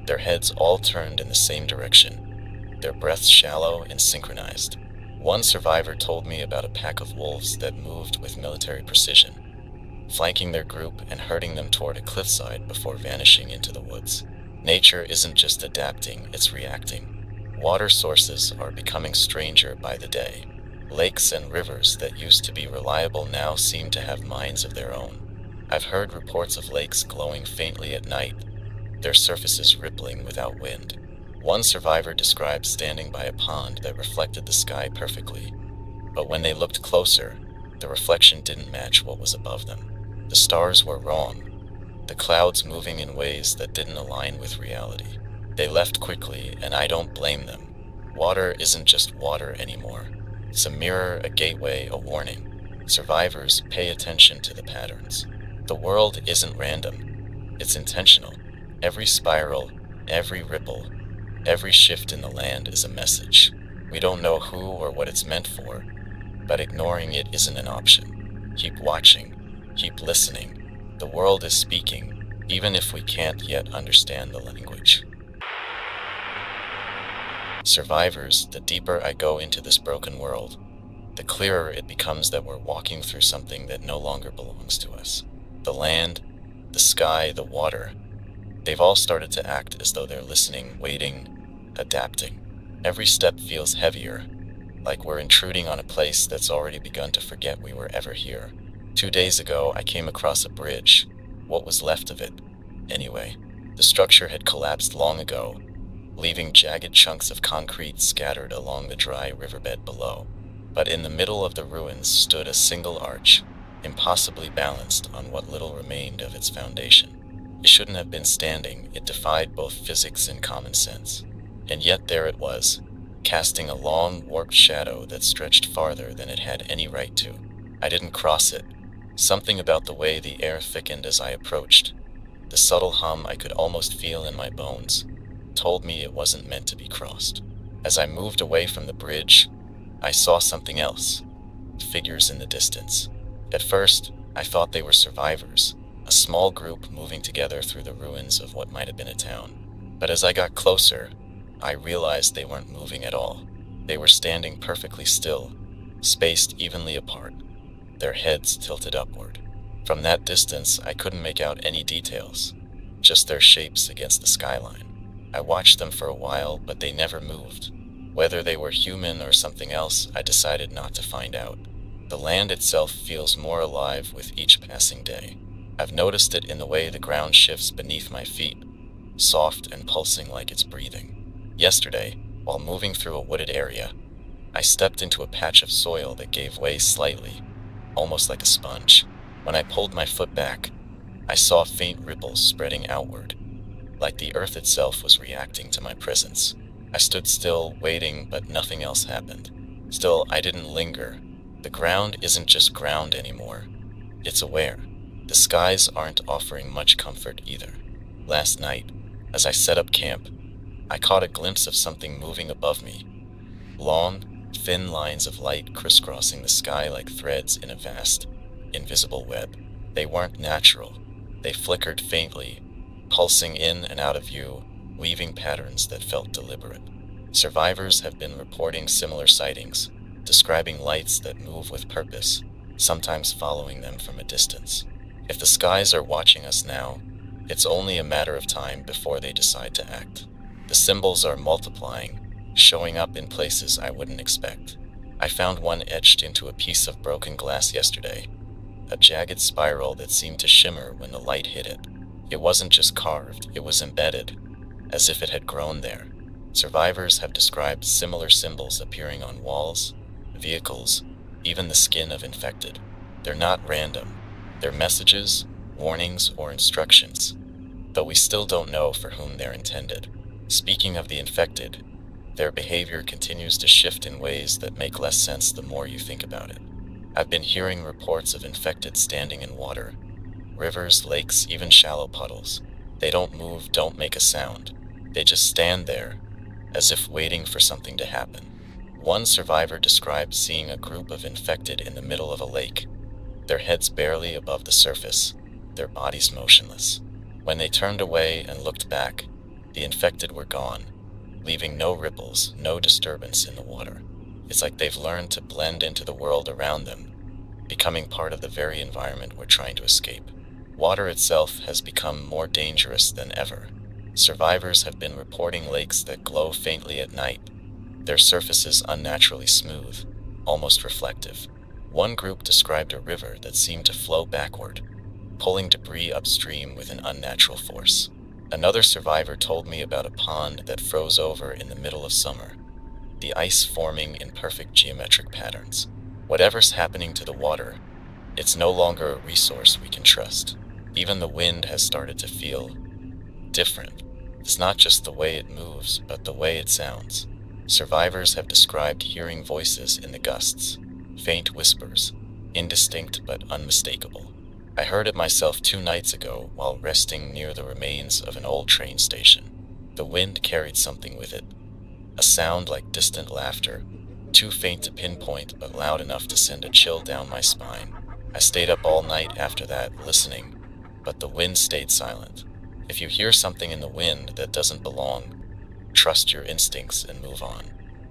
their heads all turned in the same direction, their breaths shallow and synchronized. One survivor told me about a pack of wolves that moved with military precision, flanking their group and herding them toward a cliffside before vanishing into the woods. Nature isn't just adapting, it's reacting. Water sources are becoming stranger by the day. Lakes and rivers that used to be reliable now seem to have minds of their own. I've heard reports of lakes glowing faintly at night, their surfaces rippling without wind. One survivor described standing by a pond that reflected the sky perfectly, but when they looked closer, the reflection didn't match what was above them. The stars were wrong, the clouds moving in ways that didn't align with reality. They left quickly, and I don't blame them. Water isn't just water anymore. It's a mirror, a gateway, a warning. Survivors, pay attention to the patterns. The world isn't random. It's intentional. Every spiral, every ripple, every shift in the land is a message. We don't know who or what it's meant for, but ignoring it isn't an option. Keep watching. Keep listening. The world is speaking, even if we can't yet understand the language. Survivors, the deeper I go into this broken world, the clearer it becomes that we're walking through something that no longer belongs to us. The land, the sky, the water, they've all started to act as though they're listening, waiting, adapting. Every step feels heavier, like we're intruding on a place that's already begun to forget we were ever here. 2 days ago, I came across a bridge, what was left of it. Anyway, the structure had collapsed long ago, leaving jagged chunks of concrete scattered along the dry riverbed below. But in the middle of the ruins stood a single arch, impossibly balanced on what little remained of its foundation. It shouldn't have been standing, it defied both physics and common sense. And yet there it was, casting a long, warped shadow that stretched farther than it had any right to. I didn't cross it. Something about the way the air thickened as I approached, the subtle hum I could almost feel in my bones, told me it wasn't meant to be crossed. As I moved away from the bridge, I saw something else, figures in the distance. At first, I thought they were survivors, a small group moving together through the ruins of what might have been a town. But as I got closer, I realized they weren't moving at all. They were standing perfectly still, spaced evenly apart, their heads tilted upward. From that distance, I couldn't make out any details, just their shapes against the skyline. I watched them for a while, but they never moved. Whether they were human or something else, I decided not to find out. The land itself feels more alive with each passing day. I've noticed it in the way the ground shifts beneath my feet, soft and pulsing like it's breathing. Yesterday, while moving through a wooded area, I stepped into a patch of soil that gave way slightly, almost like a sponge. When I pulled my foot back, I saw faint ripples spreading outward, like the earth itself was reacting to my presence. I stood still, waiting, but nothing else happened. Still, I didn't linger. The ground isn't just ground anymore. It's aware. The skies aren't offering much comfort either. Last night, as I set up camp, I caught a glimpse of something moving above me. Long, thin lines of light crisscrossing the sky like threads in a vast, invisible web. They weren't natural. They flickered faintly, pulsing in and out of view, weaving patterns that felt deliberate. Survivors have been reporting similar sightings, describing lights that move with purpose, sometimes following them from a distance. If the skies are watching us now, it's only a matter of time before they decide to act. The symbols are multiplying, showing up in places I wouldn't expect. I found one etched into a piece of broken glass yesterday, a jagged spiral that seemed to shimmer when the light hit it. It wasn't just carved, it was embedded, as if it had grown there. Survivors have described similar symbols appearing on walls, vehicles, even the skin of infected. They're not random. They're messages, warnings, or instructions, though we still don't know for whom they're intended. Speaking of the infected, their behavior continues to shift in ways that make less sense the more you think about it. I've been hearing reports of infected standing in water, rivers, lakes, even shallow puddles. They don't move, don't make a sound. They just stand there, as if waiting for something to happen. One survivor described seeing a group of infected in the middle of a lake, their heads barely above the surface, their bodies motionless. When they turned away and looked back, the infected were gone, leaving no ripples, no disturbance in the water. It's like they've learned to blend into the world around them, becoming part of the very environment we're trying to escape. Water itself has become more dangerous than ever. Survivors have been reporting lakes that glow faintly at night, their surfaces unnaturally smooth, almost reflective. One group described a river that seemed to flow backward, pulling debris upstream with an unnatural force. Another survivor told me about a pond that froze over in the middle of summer, the ice forming in perfect geometric patterns. Whatever's happening to the water, it's no longer a resource we can trust. Even the wind has started to feel different. It's not just the way it moves, but the way it sounds. Survivors have described hearing voices in the gusts, faint whispers, indistinct but unmistakable. I heard it myself 2 nights ago while resting near the remains of an old train station. The wind carried something with it, a sound like distant laughter, too faint to pinpoint but loud enough to send a chill down my spine. I stayed up all night after that, listening, but the wind stayed silent. If you hear something in the wind that doesn't belong, trust your instincts and move on.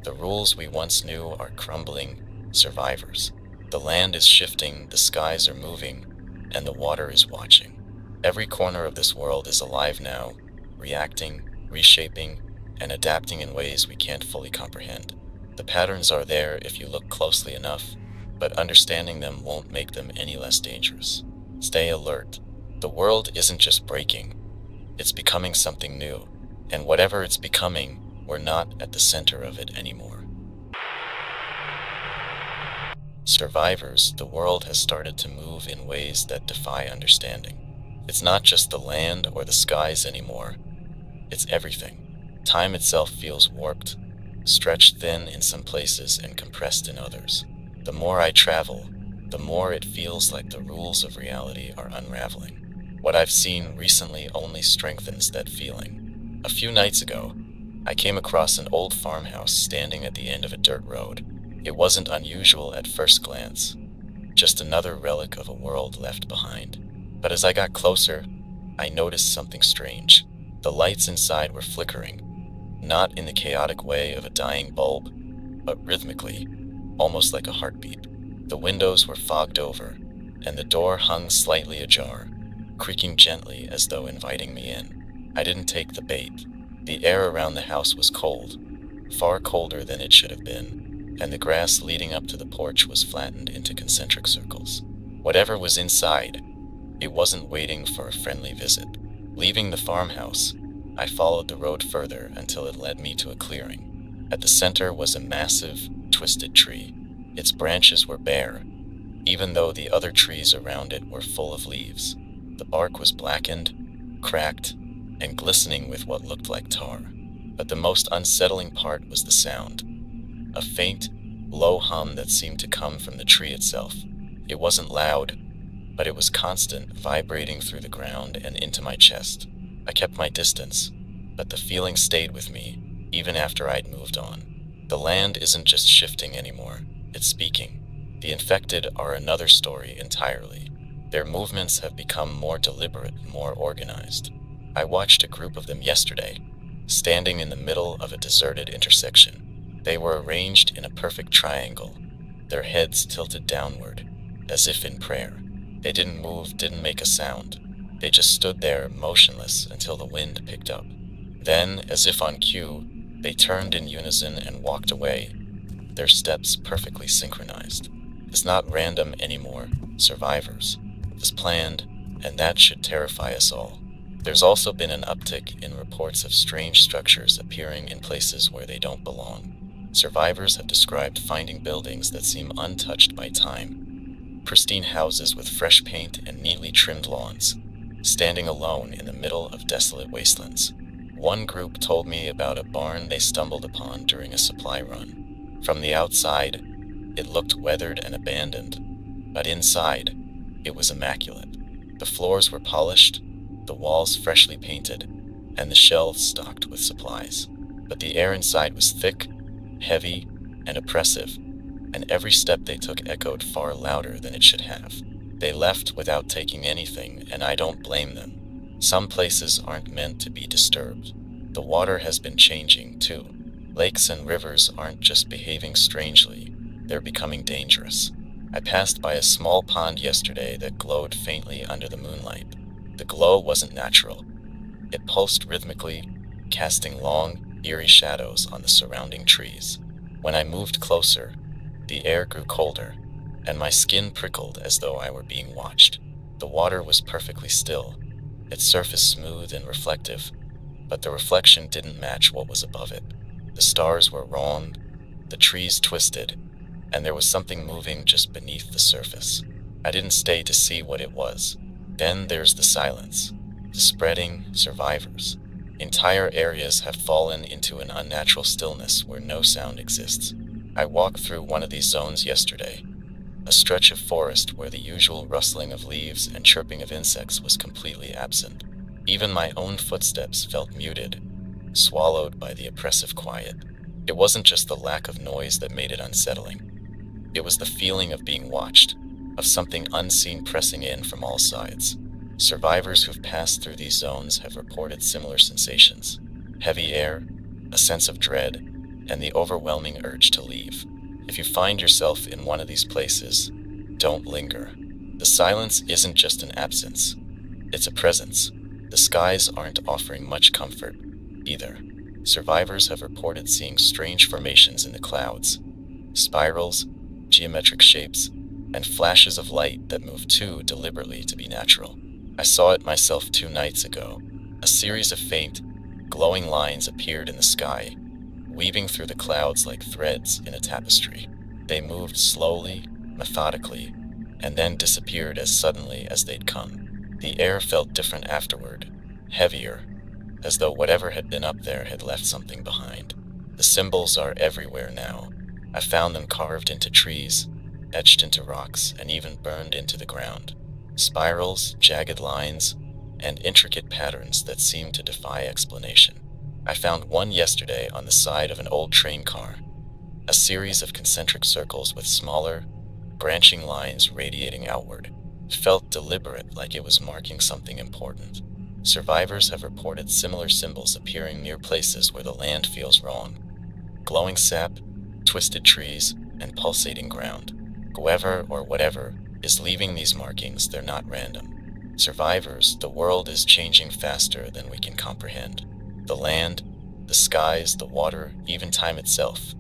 The rules we once knew are crumbling. Survivors. The land is shifting, the skies are moving, and the water is watching. Every corner of this world is alive now, reacting, reshaping, and adapting in ways we can't fully comprehend. The patterns are there if you look closely enough, but understanding them won't make them any less dangerous. Stay alert. The world isn't just breaking, it's becoming something new, and whatever it's becoming, we're not at the center of it anymore. Survivors, the world has started to move in ways that defy understanding. It's not just the land or the skies anymore, it's everything. Time itself feels warped, stretched thin in some places and compressed in others. The more I travel, the more it feels like the rules of reality are unraveling. What I've seen recently only strengthens that feeling. A few nights ago, I came across an old farmhouse standing at the end of a dirt road. It wasn't unusual at first glance, just another relic of a world left behind. But as I got closer, I noticed something strange. The lights inside were flickering, not in the chaotic way of a dying bulb, but rhythmically, almost like a heartbeat. The windows were fogged over, and the door hung slightly ajar, creaking gently as though inviting me in. I didn't take the bait. The air around the house was cold, far colder than it should have been, and the grass leading up to the porch was flattened into concentric circles. Whatever was inside, it wasn't waiting for a friendly visit. Leaving the farmhouse, I followed the road further until it led me to a clearing. At the center was a massive, twisted tree. Its branches were bare, even though the other trees around it were full of leaves. The bark was blackened, cracked, and glistening with what looked like tar. But the most unsettling part was the sound. A faint, low hum that seemed to come from the tree itself. It wasn't loud, but it was constant, vibrating through the ground and into my chest. I kept my distance, but the feeling stayed with me, even after I'd moved on. The land isn't just shifting anymore, it's speaking. The infected are another story entirely. Their movements have become more deliberate, more organized. I watched a group of them yesterday, standing in the middle of a deserted intersection. They were arranged in a perfect triangle, their heads tilted downward, as if in prayer. They didn't move, didn't make a sound. They just stood there, motionless, until the wind picked up. Then, as if on cue, they turned in unison and walked away, their steps perfectly synchronized. It's not random anymore, survivors. It's planned, and that should terrify us all. There's also been an uptick in reports of strange structures appearing in places where they don't belong. Survivors have described finding buildings that seem untouched by time, pristine houses with fresh paint and neatly trimmed lawns, standing alone in the middle of desolate wastelands. One group told me about a barn they stumbled upon during a supply run. From the outside, it looked weathered and abandoned, but inside, it was immaculate. The floors were polished, the walls freshly painted, and the shelves stocked with supplies. But the air inside was thick, heavy, and oppressive, and every step they took echoed far louder than it should have. They left without taking anything, and I don't blame them. Some places aren't meant to be disturbed. The water has been changing, too. Lakes and rivers aren't just behaving strangely, they're becoming dangerous. I passed by a small pond yesterday that glowed faintly under the moonlight. The glow wasn't natural. It pulsed rhythmically, casting long, eerie shadows on the surrounding trees. When I moved closer, the air grew colder, and my skin prickled as though I were being watched. The water was perfectly still, its surface smooth and reflective, but the reflection didn't match what was above it. The stars were wrong, the trees twisted, and there was something moving just beneath the surface. I didn't stay to see what it was. Then there's the silence, the spreading survivors. Entire areas have fallen into an unnatural stillness where no sound exists. I walked through one of these zones yesterday, a stretch of forest where the usual rustling of leaves and chirping of insects was completely absent. Even my own footsteps felt muted, swallowed by the oppressive quiet. It wasn't just the lack of noise that made it unsettling. It was the feeling of being watched, of something unseen pressing in from all sides. Survivors who've passed through these zones have reported similar sensations: heavy air, a sense of dread, and the overwhelming urge to leave. If you find yourself in one of these places, don't linger. The silence isn't just an absence, it's a presence. The skies aren't offering much comfort, either. Survivors have reported seeing strange formations in the clouds, spirals, geometric shapes, and flashes of light that move too deliberately to be natural. I saw it myself 2 nights ago. A series of faint, glowing lines appeared in the sky, weaving through the clouds like threads in a tapestry. They moved slowly, methodically, and then disappeared as suddenly as they'd come. The air felt different afterward, heavier, as though whatever had been up there had left something behind. The symbols are everywhere now. I found them carved into trees, etched into rocks, and even burned into the ground. Spirals, jagged lines, and intricate patterns that seem to defy explanation. I found one yesterday on the side of an old train car, a series of concentric circles with smaller, branching lines radiating outward. It felt deliberate, like it was marking something important. Survivors have reported similar symbols appearing near places where the land feels wrong. Glowing sap, twisted trees, and pulsating ground. Whoever or whatever is leaving these markings, they're not random. Survivors, the world is changing faster than we can comprehend. The land, the skies, the water, even time itself.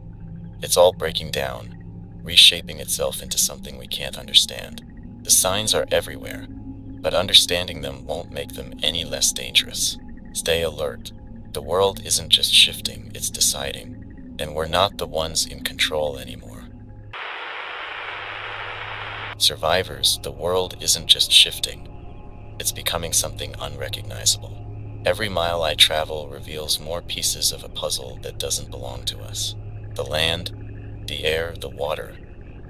It's all breaking down, reshaping itself into something we can't understand. The signs are everywhere, but understanding them won't make them any less dangerous. Stay alert. The world isn't just shifting, it's deciding, and we're not the ones in control anymore. Survivors, the world isn't just shifting, it's becoming something unrecognizable. Every mile I travel reveals more pieces of a puzzle that doesn't belong to us. The land, the air, the water,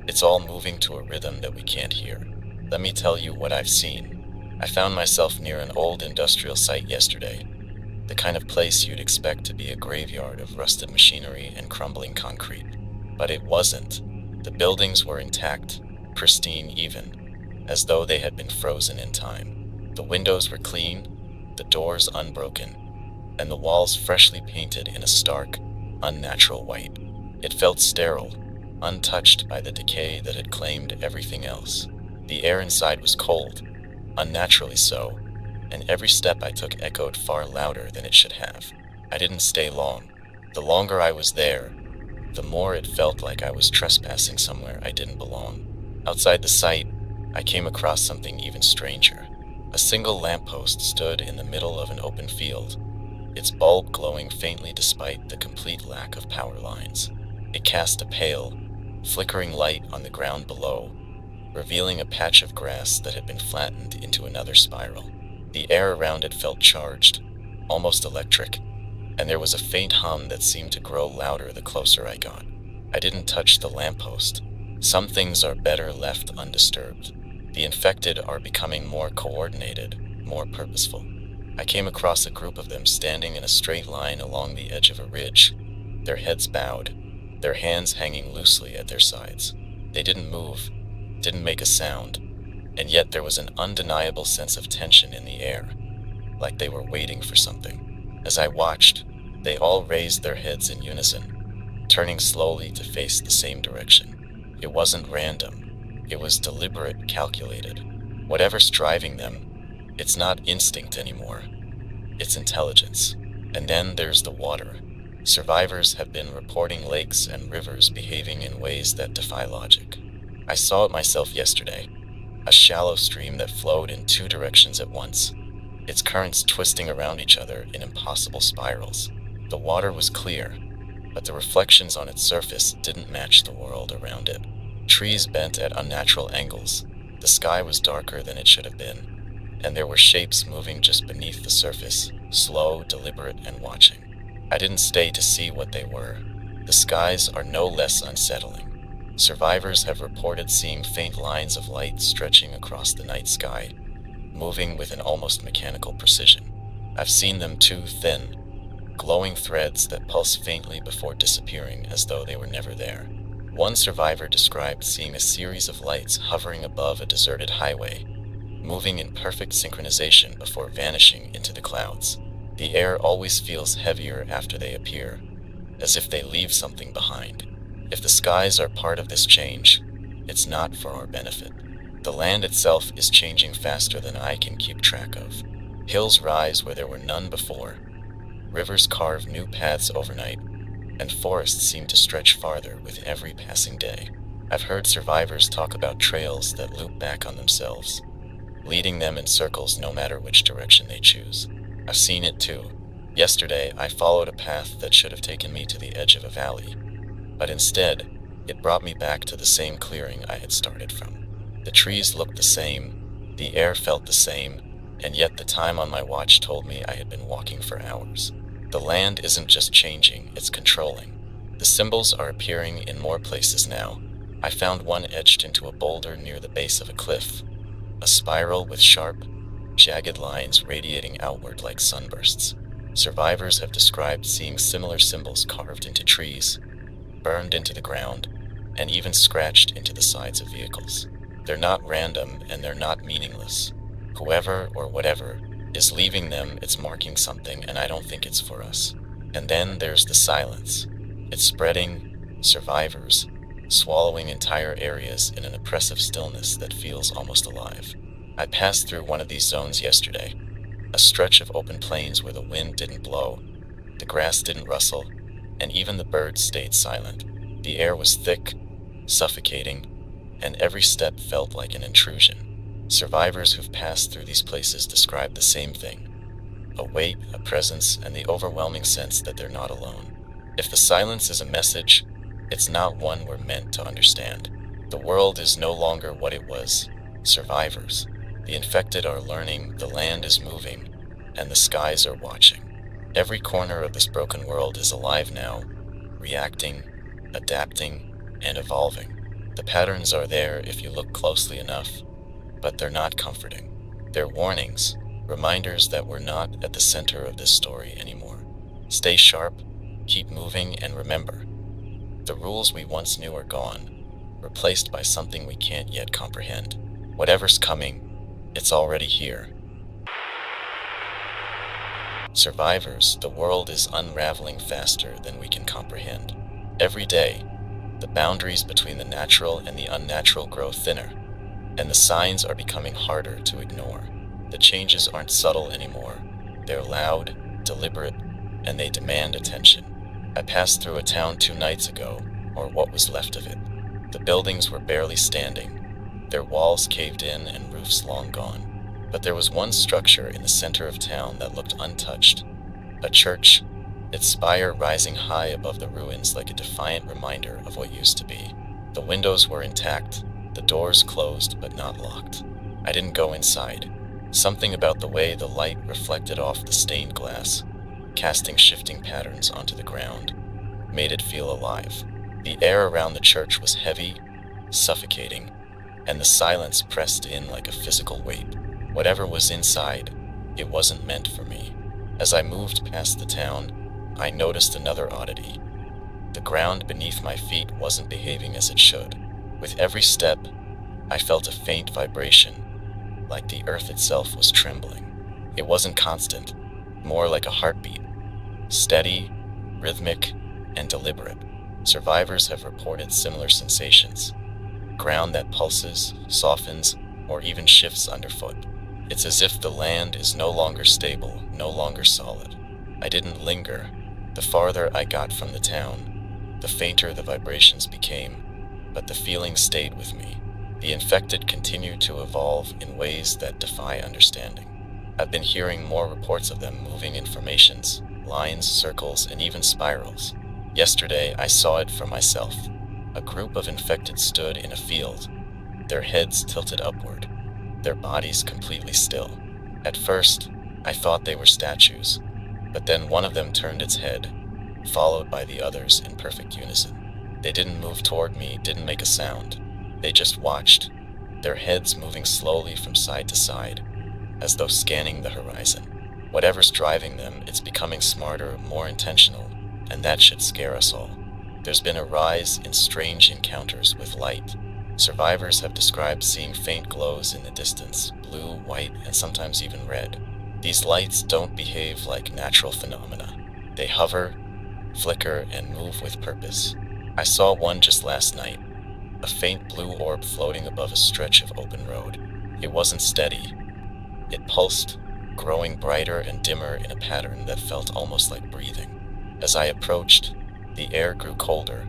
it's all moving to a rhythm that we can't hear. Let me tell you what I've seen. I found myself near an old industrial site yesterday, the kind of place you'd expect to be a graveyard of rusted machinery and crumbling concrete. But it wasn't. The buildings were intact, pristine even, as though they had been frozen in time. The windows were clean, the doors unbroken, and the walls freshly painted in a stark, unnatural white. It felt sterile, untouched by the decay that had claimed everything else. The air inside was cold, unnaturally so, and every step I took echoed far louder than it should have. I didn't stay long. The longer I was there, the more it felt like I was trespassing somewhere I didn't belong. Outside the site, I came across something even stranger. A single lamppost stood in the middle of an open field, its bulb glowing faintly despite the complete lack of power lines. It cast a pale, flickering light on the ground below, revealing a patch of grass that had been flattened into another spiral. The air around it felt charged, almost electric, and there was a faint hum that seemed to grow louder the closer I got. I didn't touch the lamppost. Some things are better left undisturbed. The infected are becoming more coordinated, more purposeful. I came across a group of them standing in a straight line along the edge of a ridge, their heads bowed, their hands hanging loosely at their sides. They didn't move, didn't make a sound, and yet there was an undeniable sense of tension in the air, like they were waiting for something. As I watched, they all raised their heads in unison, turning slowly to face the same direction. It wasn't random. It was deliberate, calculated. Whatever's driving them, it's not instinct anymore. It's intelligence. And then there's the water. Survivors have been reporting lakes and rivers behaving in ways that defy logic. I saw it myself yesterday, a shallow stream that flowed in two directions at once, its currents twisting around each other in impossible spirals. The water was clear, but the reflections on its surface didn't match the world around it. Trees bent at unnatural angles, the sky was darker than it should have been, and there were shapes moving just beneath the surface, slow, deliberate, and watching. I didn't stay to see what they were. The skies are no less unsettling. Survivors have reported seeing faint lines of light stretching across the night sky, moving with an almost mechanical precision. I've seen them too, thin, glowing threads that pulse faintly before disappearing as though they were never there. One survivor described seeing a series of lights hovering above a deserted highway, moving in perfect synchronization before vanishing into the clouds. The air always feels heavier after they appear, as if they leave something behind. If the skies are part of this change, it's not for our benefit. The land itself is changing faster than I can keep track of. Hills rise where there were none before. Rivers carve new paths overnight, and forests seem to stretch farther with every passing day. I've heard survivors talk about trails that loop back on themselves, leading them in circles no matter which direction they choose. I've seen it too. Yesterday, I followed a path that should have taken me to the edge of a valley, but instead, it brought me back to the same clearing I had started from. The trees looked the same, the air felt the same, and yet the time on my watch told me I had been walking for hours. The land isn't just changing, it's controlling. The symbols are appearing in more places now. I found one etched into a boulder near the base of a cliff, a spiral with sharp, jagged lines radiating outward like sunbursts. Survivors have described seeing similar symbols carved into trees, burned into the ground, and even scratched into the sides of vehicles. They're not random and they're not meaningless. Whoever or whatever is leaving them, it's marking something, and I don't think it's for us. And then there's the silence. It's spreading, survivors, swallowing entire areas in an oppressive stillness that feels almost alive. I passed through one of these zones yesterday, a stretch of open plains where the wind didn't blow, the grass didn't rustle, and even the birds stayed silent. The air was thick, suffocating, and every step felt like an intrusion. Survivors who've passed through these places describe the same thing: a weight, a presence, and the overwhelming sense that they're not alone. If the silence is a message, it's not one we're meant to understand. The world is no longer what it was. Survivors. The infected are learning, the land is moving, and the skies are watching. Every corner of this broken world is alive now, reacting, adapting, and evolving. The patterns are there if you look closely enough, but they're not comforting. They're warnings, Reminders that we're not at the center of this story anymore. Stay sharp, keep moving, and remember, the rules we once knew are gone, replaced by something we can't yet comprehend. Whatever's coming, it's already here. Survivors, the world is unraveling faster than we can comprehend. Every day, the boundaries between the natural and the unnatural grow thinner, and the signs are becoming harder to ignore. The changes aren't subtle anymore. They're loud, deliberate, and they demand attention. I passed through a town 2 nights ago, or what was left of it. The buildings were barely standing, their walls caved in and roofs long gone. But there was one structure in the center of town that looked untouched. A church, its spire rising high above the ruins like a defiant reminder of what used to be. The windows were intact, the doors closed but not locked. I didn't go inside. Something about the way the light reflected off the stained glass, casting shifting patterns onto the ground, made it feel alive. The air around the church was heavy, suffocating, and the silence pressed in like a physical weight. Whatever was inside, it wasn't meant for me. As I moved past the town, I noticed another oddity. The ground beneath my feet wasn't behaving as it should. With every step, I felt a faint vibration, like the earth itself was trembling. It wasn't constant, more like a heartbeat, steady, rhythmic, and deliberate. Survivors have reported similar sensations. Ground that pulses, softens, or even shifts underfoot. It's as if the land is no longer stable, no longer solid. I didn't linger. The farther I got from the town, the fainter the vibrations became, but the feeling stayed with me. The infected continue to evolve in ways that defy understanding. I've been hearing more reports of them moving in formations, lines, circles, and even spirals. Yesterday, I saw it for myself. A group of infected stood in a field, their heads tilted upward, their bodies completely still. At first, I thought they were statues, but then one of them turned its head, followed by the others in perfect unison. They didn't move toward me, didn't make a sound. They just watched, their heads moving slowly from side to side, as though scanning the horizon. Whatever's driving them, it's becoming smarter, more intentional, and that should scare us all. There's been a rise in strange encounters with light. Survivors have described seeing faint glows in the distance, blue, white, and sometimes even red. These lights don't behave like natural phenomena. They hover, flicker, and move with purpose. I saw one just last night, a faint blue orb floating above a stretch of open road. It wasn't steady. It pulsed, growing brighter and dimmer in a pattern that felt almost like breathing. As I approached, the air grew colder,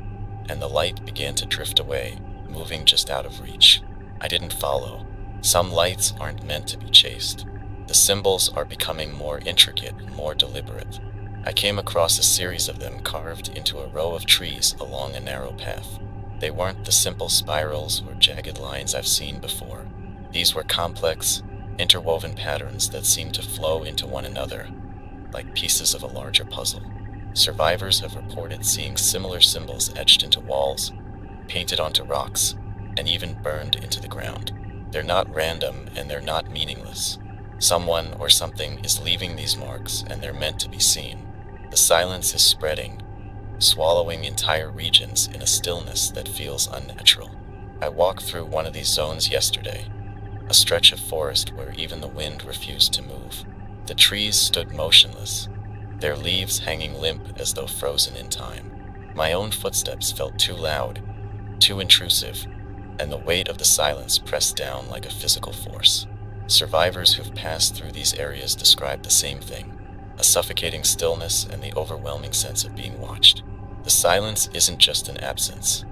and the light began to drift away, moving just out of reach. I didn't follow. Some lights aren't meant to be chased. The symbols are becoming more intricate and more deliberate. I came across a series of them carved into a row of trees along a narrow path. They weren't the simple spirals or jagged lines I've seen before. These were complex, interwoven patterns that seemed to flow into one another, like pieces of a larger puzzle. Survivors have reported seeing similar symbols etched into walls, painted onto rocks, and even burned into the ground. They're not random and they're not meaningless. Someone or something is leaving these marks and they're meant to be seen. The silence is spreading, swallowing entire regions in a stillness that feels unnatural. I walked through one of these zones yesterday, a stretch of forest where even the wind refused to move. The trees stood motionless, their leaves hanging limp as though frozen in time. My own footsteps felt too loud, too intrusive, and the weight of the silence pressed down like a physical force. Survivors who've passed through these areas describe the same thing, a suffocating stillness and the overwhelming sense of being watched. The silence isn't just an absence,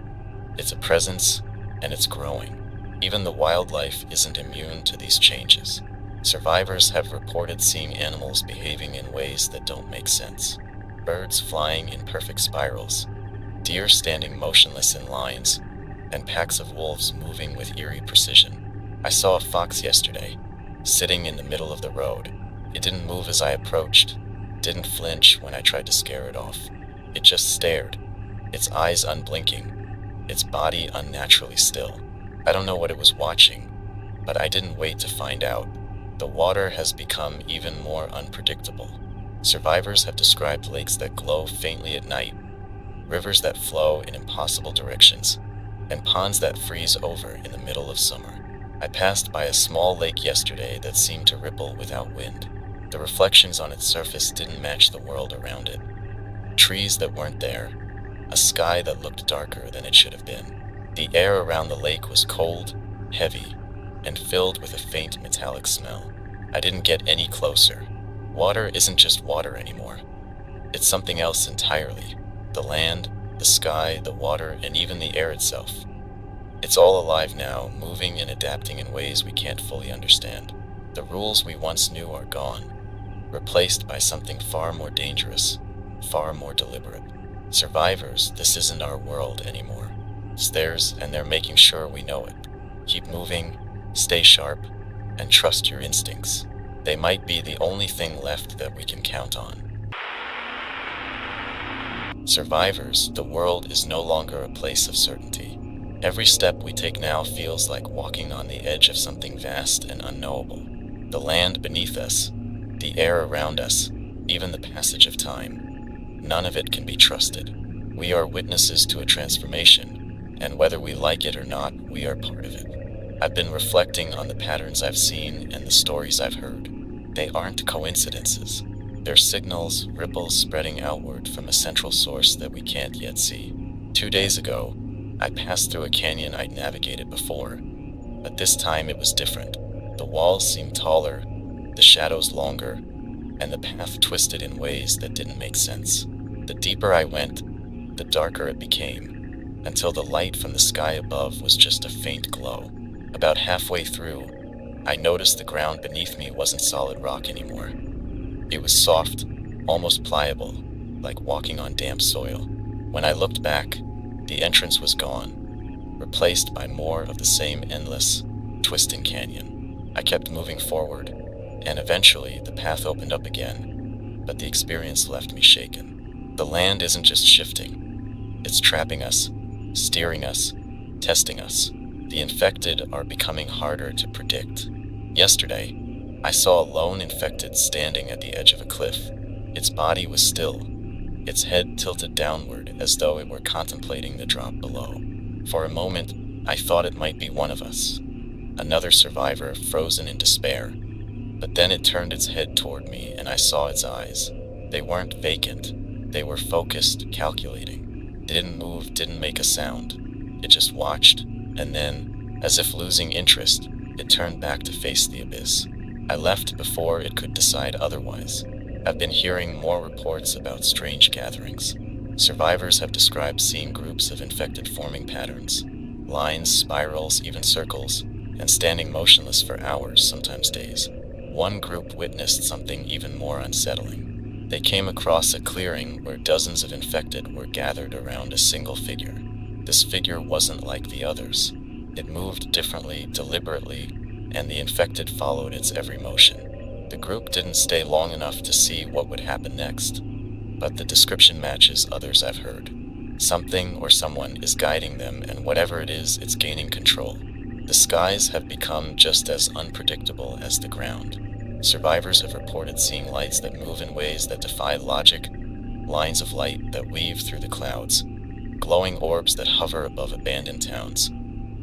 it's a presence, and it's growing. Even the wildlife isn't immune to these changes. Survivors have reported seeing animals behaving in ways that don't make sense. Birds flying in perfect spirals, deer standing motionless in lines, and packs of wolves moving with eerie precision. I saw a fox yesterday, sitting in the middle of the road. It didn't move as I approached, didn't flinch when I tried to scare it off. It just stared, its eyes unblinking, its body unnaturally still. I don't know what it was watching, but I didn't wait to find out. The The water has become even more unpredictable. Survivors have described lakes that glow faintly at night, rivers that flow in impossible directions, and ponds that freeze over in the middle of summer. I passed by a small lake yesterday that seemed to ripple without wind. The reflections on its surface didn't match the world around it. Trees that weren't there, a sky that looked darker than it should have been. The air around the lake was cold, heavy, and filled with a faint metallic smell. I didn't get any closer. Water isn't just water anymore. It's something else entirely. The land, the sky, the water, and even the air itself. It's all alive now, moving and adapting in ways we can't fully understand. The rules we once knew are gone, replaced by something far more dangerous, far more deliberate. Survivors, this isn't our world anymore. It's theirs, and they're making sure we know it. Keep moving, stay sharp, and trust your instincts. They might be the only thing left that we can count on. Survivors, the world is no longer a place of certainty. Every step we take now feels like walking on the edge of something vast and unknowable. The land beneath us, the air around us, even the passage of time, none of it can be trusted. We are witnesses to a transformation, and whether we like it or not, we are part of it. I've been reflecting on the patterns I've seen and the stories I've heard. They aren't coincidences. They're signals, ripples spreading outward from a central source that we can't yet see. 2 days ago, I passed through a canyon I'd navigated before, but this time it was different. The walls seemed taller, the shadows longer, and the path twisted in ways that didn't make sense. The deeper I went, the darker it became, until the light from the sky above was just a faint glow. About halfway through, I noticed the ground beneath me wasn't solid rock anymore. It was soft, almost pliable, like walking on damp soil. When I looked back, the entrance was gone, replaced by more of the same endless, twisting canyon. I kept moving forward, and eventually the path opened up again, but the experience left me shaken. The land isn't just shifting, it's trapping us, steering us, testing us. The infected are becoming harder to predict. Yesterday, I saw a lone infected standing at the edge of a cliff. Its body was still, its head tilted downward as though it were contemplating the drop below. For a moment, I thought it might be one of us, another survivor frozen in despair. But then it turned its head toward me and I saw its eyes. They weren't vacant, they were focused, calculating. It didn't move, didn't make a sound. It just watched, and then, as if losing interest, it turned back to face the abyss. I left before it could decide otherwise. I've been hearing more reports about strange gatherings. Survivors have described seeing groups of infected forming patterns, lines, spirals, even circles, and standing motionless for hours, sometimes days. One group witnessed something even more unsettling. They came across a clearing where dozens of infected were gathered around a single figure. This figure wasn't like the others. It moved differently, deliberately, and the infected followed its every motion. The group didn't stay long enough to see what would happen next, but the description matches others I've heard. Something or someone is guiding them, and whatever it is, it's gaining control. The skies have become just as unpredictable as the ground. Survivors have reported seeing lights that move in ways that defy logic, lines of light that weave through the clouds, glowing orbs that hover above abandoned towns,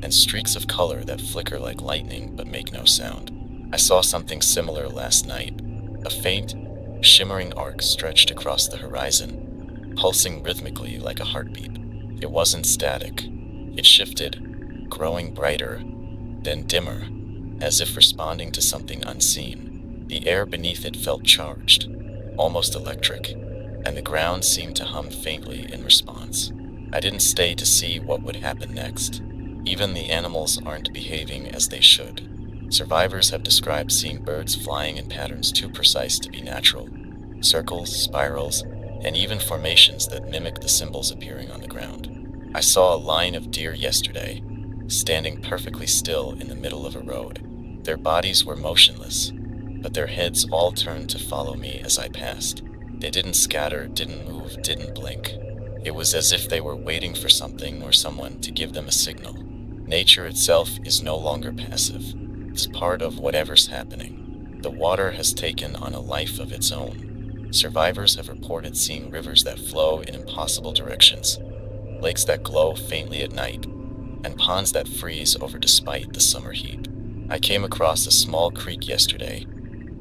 and streaks of color that flicker like lightning but make no sound. I saw something similar last night. A faint, shimmering arc stretched across the horizon, pulsing rhythmically like a heartbeat. It wasn't static. It shifted, growing brighter, then dimmer, as if responding to something unseen. The air beneath it felt charged, almost electric, and the ground seemed to hum faintly in response. I didn't stay to see what would happen next. Even the animals aren't behaving as they should. Survivors have described seeing birds flying in patterns too precise to be natural. Circles, spirals, and even formations that mimic the symbols appearing on the ground. I saw a line of deer yesterday, standing perfectly still in the middle of a road. Their bodies were motionless, but their heads all turned to follow me as I passed. They didn't scatter, didn't move, didn't blink. It was as if they were waiting for something or someone to give them a signal. Nature itself is no longer passive. It's part of whatever's happening. The water has taken on a life of its own. Survivors have reported seeing rivers that flow in impossible directions, lakes that glow faintly at night, and ponds that freeze over despite the summer heat. I came across a small creek yesterday,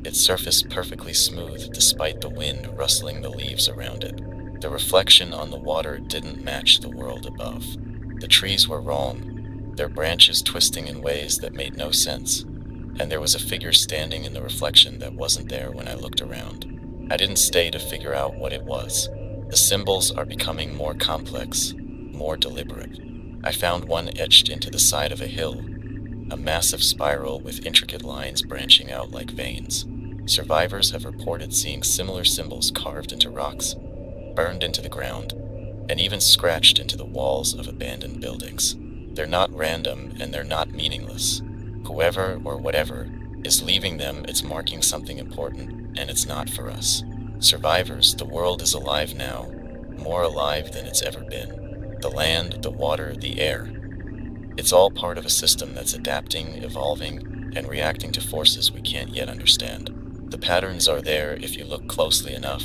its surface perfectly smooth despite the wind rustling the leaves around it. The reflection on the water didn't match the world above. The trees were wrong, their branches twisting in ways that made no sense, and there was a figure standing in the reflection that wasn't there when I looked around. I didn't stay to figure out what it was. The symbols are becoming more complex, more deliberate. I found one etched into the side of a hill, a massive spiral with intricate lines branching out like veins. Survivors have reported seeing similar symbols carved into rocks, burned into the ground, and even scratched into the walls of abandoned buildings. They're not random and they're not meaningless. Whoever or whatever is leaving them, it's marking something important, and it's not for us. Survivors, the world is alive now, more alive than it's ever been. The land, the water, the air. It's all part of a system that's adapting, evolving, and reacting to forces we can't yet understand. The patterns are there if you look closely enough,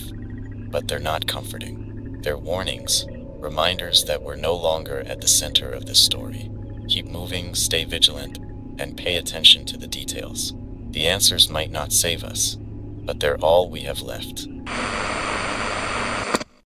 but they're not comforting. They're warnings, reminders that we're no longer at the center of this story. Keep moving, stay vigilant, and pay attention to the details. The answers might not save us, but they're all we have left.